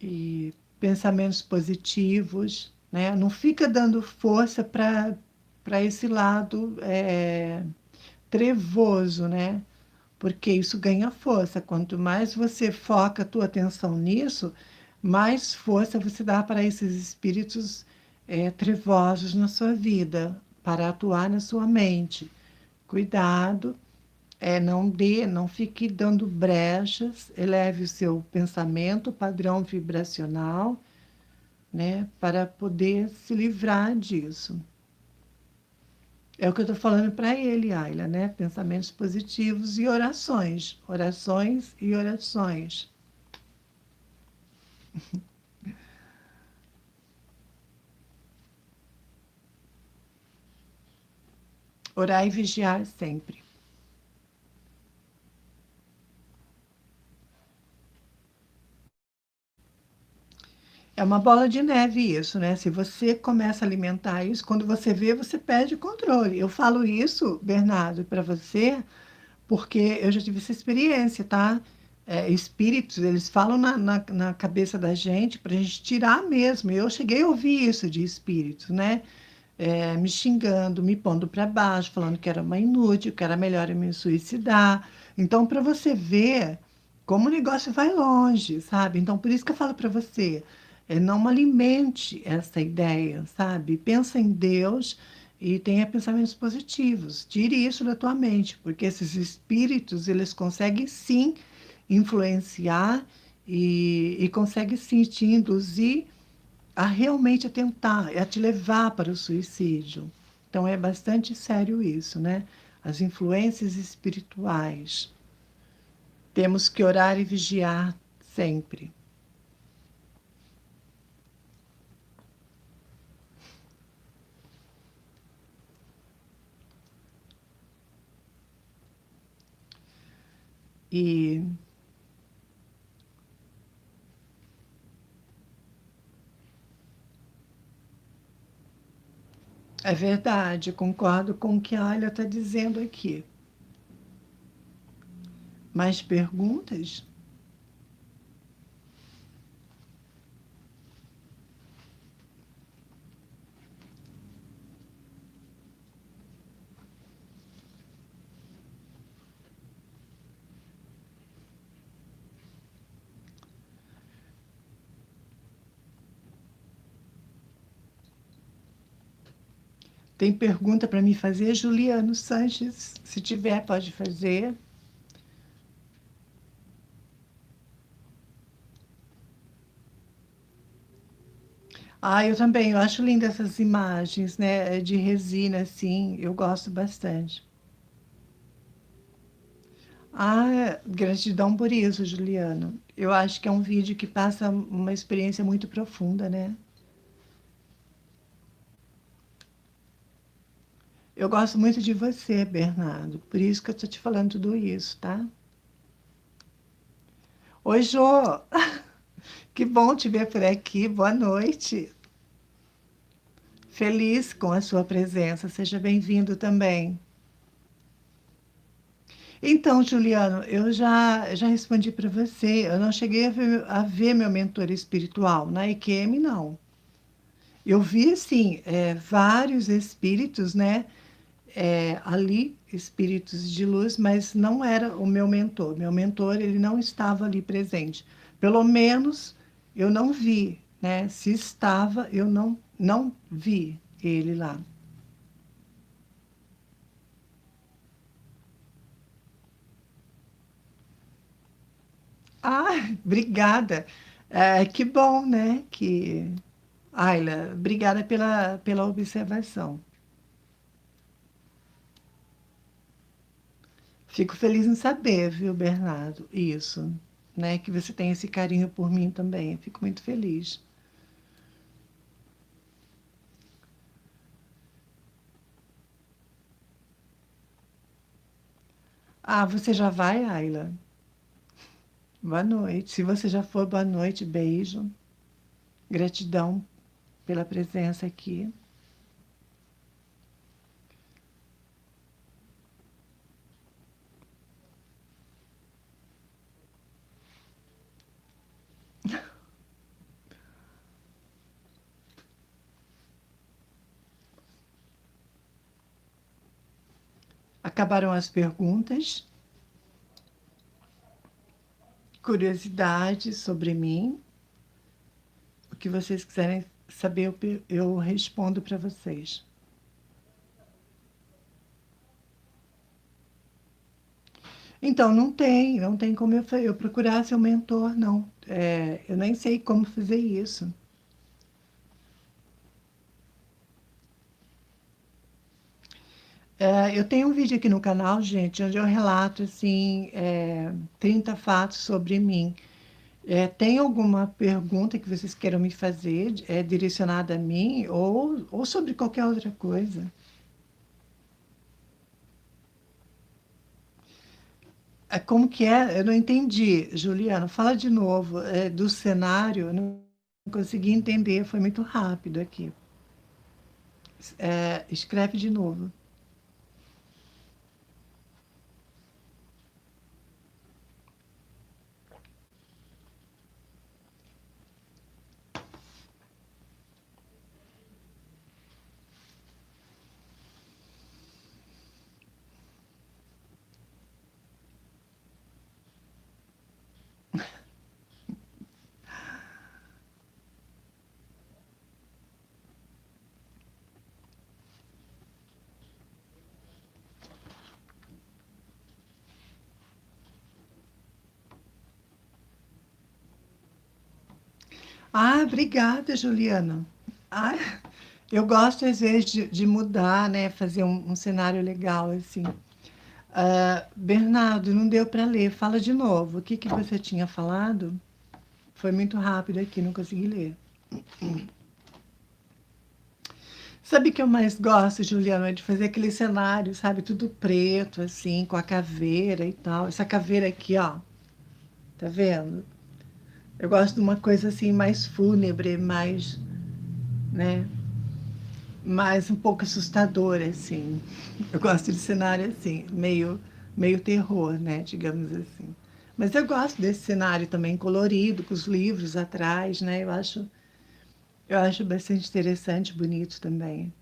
E pensamentos positivos, né? Não fica dando força para esse lado trevoso, né? Porque isso ganha força. Quanto mais você foca a tua atenção nisso, mais força você dá para esses espíritos trevosos na sua vida, para atuar na sua mente. Cuidado, não fique dando brechas, eleve o seu pensamento, padrão vibracional, né, para poder se livrar disso. É o que eu estou falando para ele, Ayla, né? Pensamentos positivos e orações. Orações e orações. Orar e vigiar sempre. É uma bola de neve isso, né? Se você começa a alimentar isso, quando você vê, você perde o controle. Eu falo isso, Bernardo, para você, porque eu já tive essa experiência, tá? Espíritos, eles falam na cabeça da gente para a gente tirar mesmo. Eu cheguei a ouvir isso de espíritos, né? Me xingando, me pondo para baixo, falando que era uma inútil, que era melhor eu me suicidar. Então, para você ver como o negócio vai longe, sabe? Então, por isso que eu falo para você, não alimente essa ideia, sabe? Pensa em Deus e tenha pensamentos positivos. Tire isso da tua mente, porque esses espíritos, eles conseguem sim influenciar e conseguem sim te induzir a realmente a tentar, a te levar para o suicídio. Então é bastante sério isso, né? As influências espirituais. Temos que orar e vigiar sempre. E é verdade, concordo com o que a Alia está dizendo aqui. Mais perguntas? Tem pergunta para me fazer, Juliano Sanches? Se tiver, pode fazer. Ah, eu também, eu acho lindas essas imagens, né, de resina, assim, eu gosto bastante. Ah, gratidão por isso, Juliano. Eu acho que é um vídeo que passa uma experiência muito profunda, né? Eu gosto muito de você, Bernardo, por isso que eu tô te falando tudo isso, tá? Oi, Jô, que bom te ver por aqui, boa noite. Feliz com a sua presença, seja bem-vindo também. Então, Juliano, eu já respondi para você. Eu não cheguei a ver meu mentor espiritual. Na IQM, não. Eu vi, assim, vários espíritos, né? Ali, espíritos de luz, mas não era o meu mentor. Meu mentor, ele não estava ali presente. Pelo menos, eu não vi, né? Se estava, eu não vi ele lá. Ah, obrigada. Que bom, né? Ayla, obrigada pela observação. Fico feliz em saber, viu, Bernardo? Isso, né? Que você tem esse carinho por mim também. Fico muito feliz. Ah, você já vai, Ayla? Boa noite. Se você já for, boa noite, beijo. Gratidão pela presença aqui. Acabaram as perguntas, curiosidades sobre mim. O que vocês quiserem saber, eu respondo para vocês. Então, não tem como eu procurar seu mentor, não. Eu nem sei como fazer isso. Eu tenho um vídeo aqui no canal, gente, onde eu relato, assim, 30 fatos sobre mim. Tem alguma pergunta que vocês queiram me fazer, direcionada a mim, ou sobre qualquer outra coisa? Como que é? Eu não entendi, Juliana. Fala de novo, do cenário, eu não consegui entender, foi muito rápido aqui. Escreve de novo. Ah, obrigada, Juliana. Ah, eu gosto, às vezes, de mudar, né? Fazer um cenário legal, assim. Bernardo, não deu para ler. Fala de novo. O que que você tinha falado? Foi muito rápido aqui, não consegui ler. Sabe o que eu mais gosto, Juliana? De fazer aquele cenário, sabe? Tudo preto, assim, com a caveira e tal. Essa caveira aqui, ó. Tá vendo? Eu gosto de uma coisa assim mais fúnebre, mais, né? Mais um pouco assustadora, assim. Eu gosto de cenário assim, meio terror, né? Digamos assim. Mas eu gosto desse cenário também colorido, com os livros atrás, né? Eu acho bastante interessante, bonito também.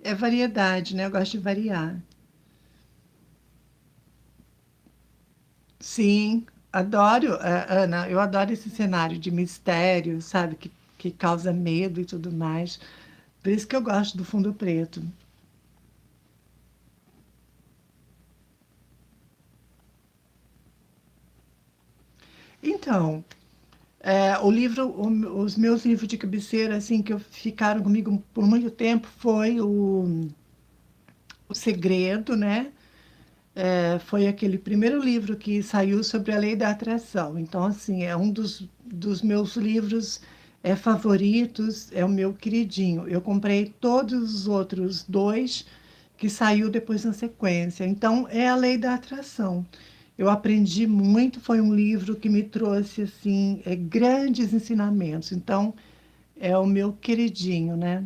É variedade, né? Eu gosto de variar. Sim, adoro, Ana, eu adoro esse cenário de mistério, sabe? Que causa medo e tudo mais. Por isso que eu gosto do fundo preto. Então, O livro, os meus livros de cabeceira, assim, que ficaram comigo por muito tempo, foi o Segredo, né? Foi aquele primeiro livro que saiu sobre a lei da atração. Então, assim, é um dos meus livros favoritos, é o meu queridinho. Eu comprei todos os outros dois que saiu depois na sequência. Então, é a lei da atração. Eu aprendi muito, foi um livro que me trouxe, assim, grandes ensinamentos. Então, é o meu queridinho, né?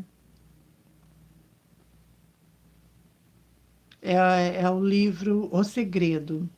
É o livro O Segredo.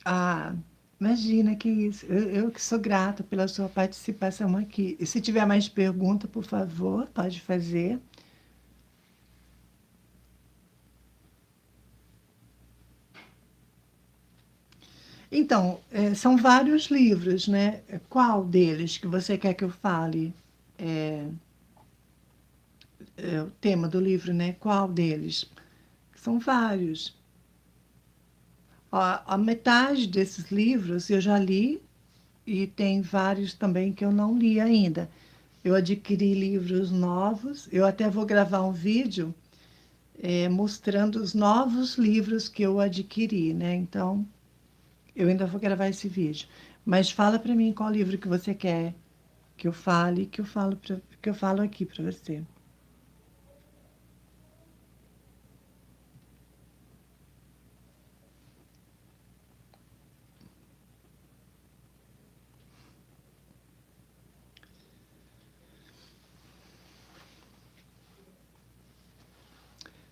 Ah, imagina que isso. Eu que sou grata pela sua participação aqui. E se tiver mais pergunta, por favor, pode fazer. Então, são vários livros, né? Qual deles que você quer que eu fale? É, o tema do livro, né? Qual deles? São vários. Ó, a metade desses livros eu já li e tem vários também que eu não li ainda. Eu adquiri livros novos, eu até vou gravar um vídeo mostrando os novos livros que eu adquiri, né? Então, eu ainda vou gravar esse vídeo. Mas fala para mim qual livro que você quer que eu fale, que eu falo aqui para você.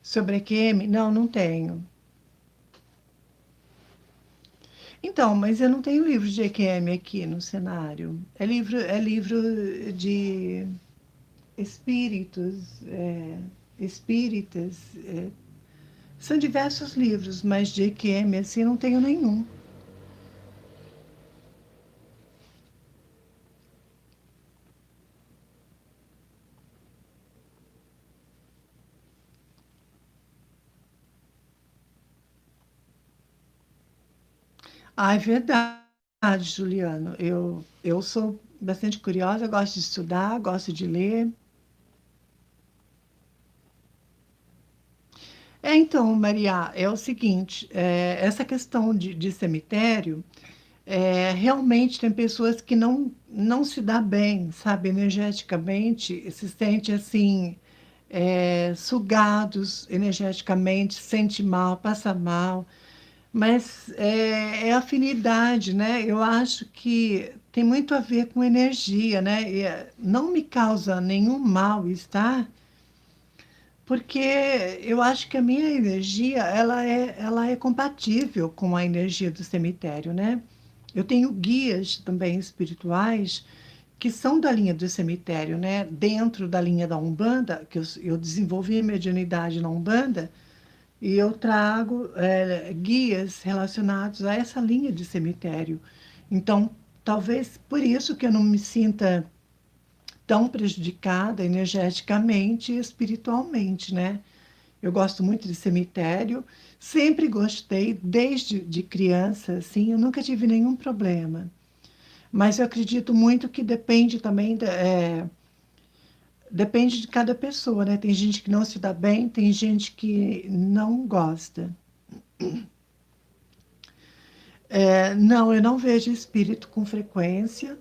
Sobre a EQM? Não, não tenho. Então, mas eu não tenho livro de EQM aqui no cenário. É livro de espíritos, espíritas. São diversos livros, mas de EQM assim eu não tenho nenhum. Ah, é verdade, Juliano. Eu sou bastante curiosa, gosto de estudar, gosto de ler. Então, Maria, é o seguinte, essa questão de cemitério, realmente tem pessoas que não se dá bem, sabe, energeticamente, se sente assim, sugados energeticamente, se sente mal, passa mal. Mas é afinidade, né? Eu acho que tem muito a ver com energia, né? E, não me causa nenhum mal-estar, porque eu acho que a minha energia, ela é compatível com a energia do cemitério, né? Eu tenho guias também espirituais que são da linha do cemitério, né? Dentro da linha da Umbanda, que eu desenvolvi a mediunidade na Umbanda, e eu trago guias relacionados a essa linha de cemitério. Então, talvez por isso que eu não me sinta tão prejudicada energeticamente e espiritualmente, né? Eu gosto muito de cemitério, sempre gostei, desde de criança, assim, eu nunca tive nenhum problema. Mas eu acredito muito que depende também, depende de cada pessoa, né? Tem gente que não se dá bem, tem gente que não gosta. Não, eu não vejo espírito com frequência.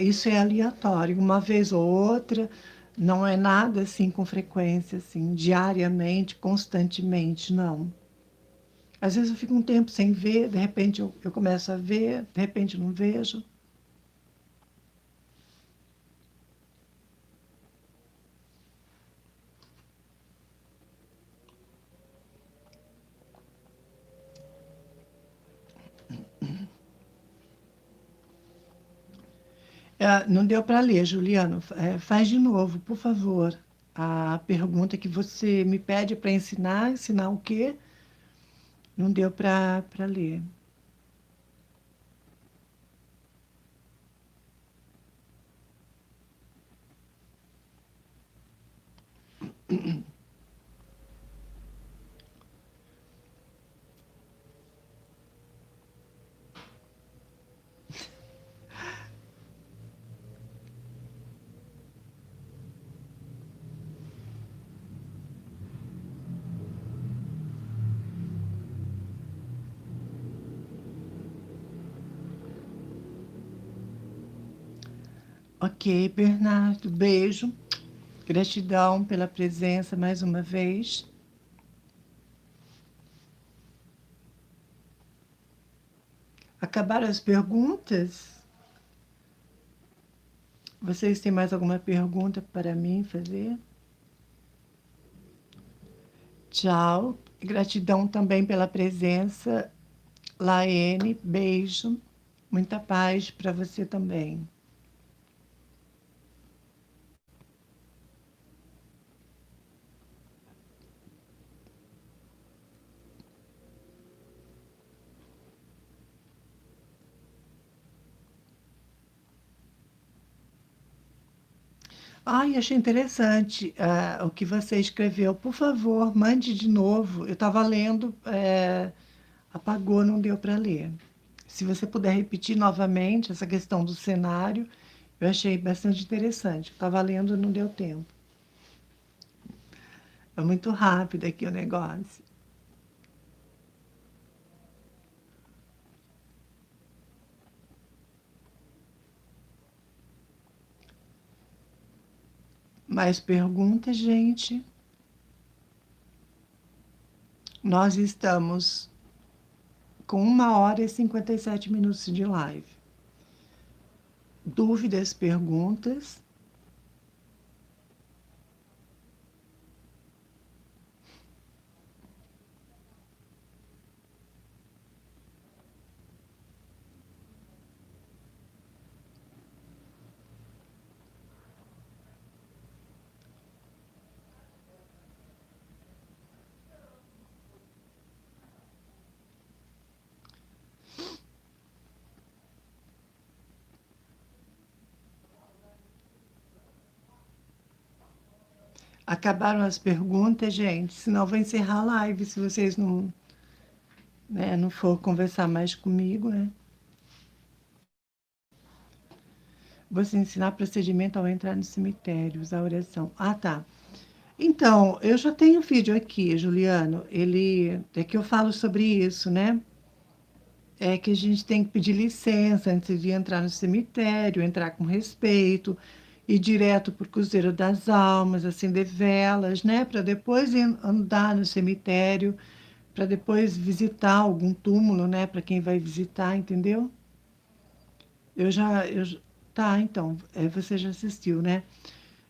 Isso é aleatório, uma vez ou outra, não é nada assim com frequência, assim, diariamente, constantemente, não. Às vezes eu fico um tempo sem ver, de repente eu começo a ver, de repente eu não vejo. Não deu para ler, Juliano. Faz de novo, por favor. A pergunta que você me pede para ensinar, ensinar o quê? Não deu para ler. Ok, Bernardo, beijo. Gratidão pela presença mais uma vez. Acabaram as perguntas? Vocês têm mais alguma pergunta para mim fazer? Tchau. Gratidão também pela presença, Laene. Beijo. Muita paz para você também. Ai, achei interessante o que você escreveu. Por favor, mande de novo. Eu estava lendo, apagou, não deu para ler. Se você puder repetir novamente essa questão do cenário, eu achei bastante interessante. Estava lendo, não deu tempo. É muito rápido aqui o negócio. Mais perguntas, gente? Nós estamos com 1 hora e 57 minutos de live. Dúvidas, perguntas? Acabaram as perguntas, gente? Senão eu vou encerrar a live se vocês não, né, não for conversar mais comigo, né? Você ensinar procedimento ao entrar no cemitério, usar a oração. Ah, tá. Então, eu já tenho vídeo aqui, Juliano. Ele é que eu falo sobre isso, né? É que a gente tem que pedir licença antes de entrar no cemitério, entrar com respeito, ir direto para o Cruzeiro das Almas, acender velas, né? Para depois andar no cemitério, para depois visitar algum túmulo, né? Para quem vai visitar, entendeu? Tá, então, você já assistiu, né?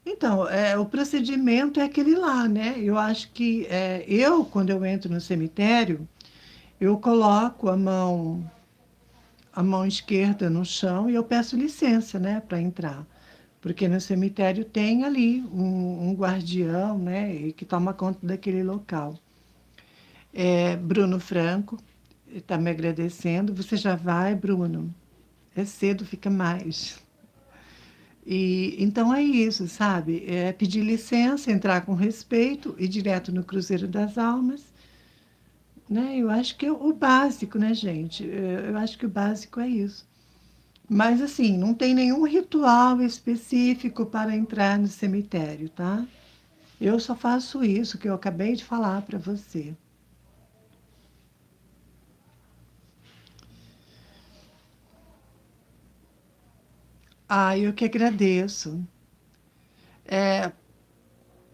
Então, o procedimento é aquele lá, né? Eu acho que quando eu entro no cemitério, eu coloco a mão esquerda no chão e eu peço licença, né, para entrar. Porque no cemitério tem ali um guardião, né, e que toma conta daquele local. Bruno Franco está me agradecendo. Você já vai, Bruno? É cedo, fica mais. E então é isso, sabe? É pedir licença, entrar com respeito, ir direto no Cruzeiro das Almas, né? Eu acho que é o básico, né, gente? Eu acho que o básico é isso. Mas assim, não tem nenhum ritual específico para entrar no cemitério, tá? Eu só faço isso que eu acabei de falar para você. Ah, eu que agradeço. É,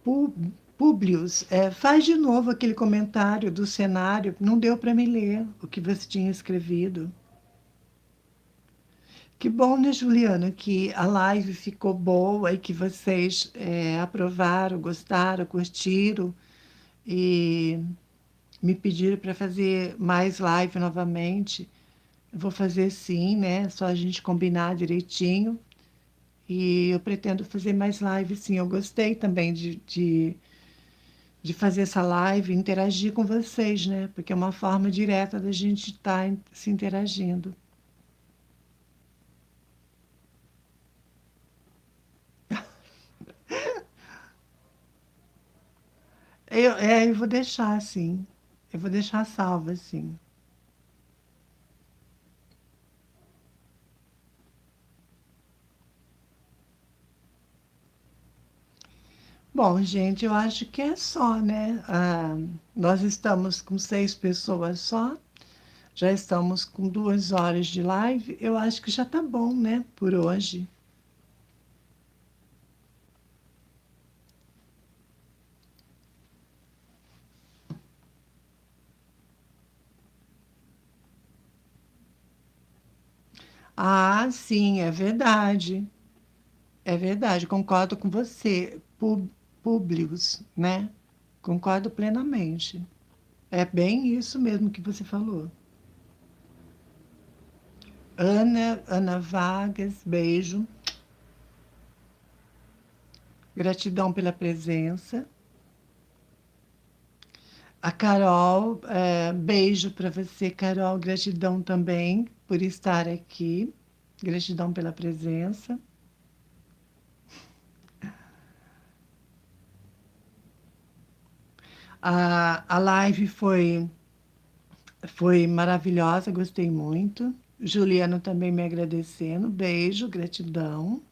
Pu- Públios, faz de novo aquele comentário do cenário. Não deu para me ler o que você tinha escrevido. Que bom, né, Juliana, que a live ficou boa e que vocês aprovaram, gostaram, curtiram e me pediram para fazer mais live novamente. Eu vou fazer sim, né? Só a gente combinar direitinho. E eu pretendo fazer mais lives, sim. Eu gostei também de fazer essa live, interagir com vocês, né? Porque é uma forma direta da gente estar se interagindo. Eu vou deixar assim. Eu vou deixar salva assim. Bom, gente, eu acho que é só, né? Nós estamos com 6 pessoas só. Já estamos com 2 horas de live. Eu acho que já tá bom, né? Por hoje. Ah, sim, é verdade. É verdade, concordo com você. Públicos, né? Concordo plenamente. É bem isso mesmo que você falou. Ana Vargas, beijo. Gratidão pela presença. A Carol, beijo para você, Carol. Gratidão também por estar aqui. Gratidão pela presença. A live foi maravilhosa, gostei muito. Juliano também me agradecendo. Beijo, gratidão.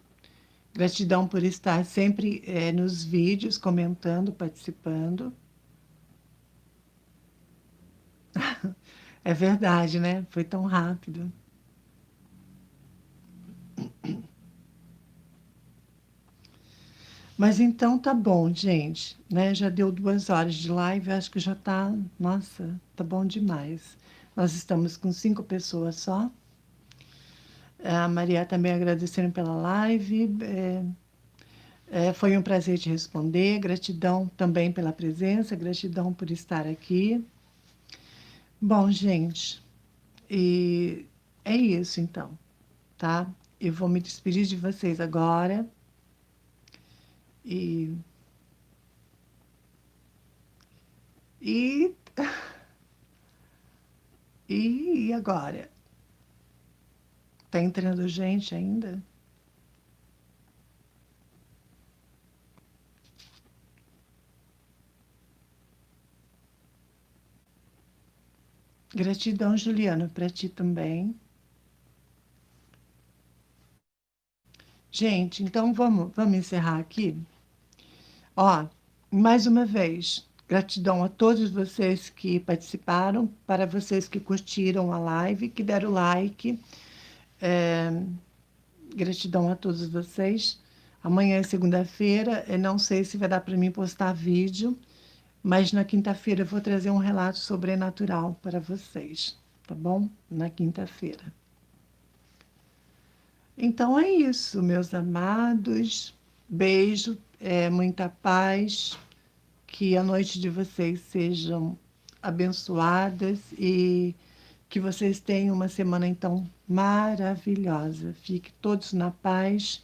Gratidão por estar sempre nos vídeos, comentando, participando. É verdade, né? Foi tão rápido. Mas então tá bom, gente, né? Já deu 2 horas de live, acho que já tá, nossa, tá bom demais. Nós estamos com 5 pessoas só. A Maria também agradecendo pela live. Foi um prazer te responder. Gratidão também pela presença, gratidão por estar aqui. Bom, gente, e é isso então, tá? Eu vou me despedir de vocês agora e, e, e agora? Tá entrando gente ainda? Gratidão, Juliana, para ti também. Gente, então vamos encerrar aqui. Ó, mais uma vez, gratidão a todos vocês que participaram, para vocês que curtiram a live, que deram like. É, gratidão a todos vocês. Amanhã é segunda-feira, eu não sei se vai dar para mim postar vídeo, mas na quinta-feira eu vou trazer um relato sobrenatural para vocês, tá bom? Na quinta-feira. Então é isso, meus amados. Beijo, muita paz. Que a noite de vocês sejam abençoadas e que vocês tenham uma semana então maravilhosa. Fiquem todos na paz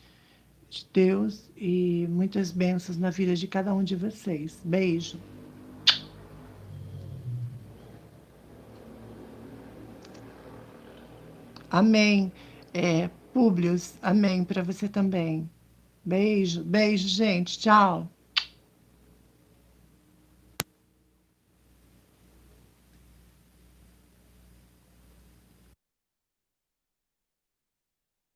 de Deus e muitas bênçãos na vida de cada um de vocês. Beijo. Amém. Públios, amém para você também. Beijo, beijo, gente. Tchau.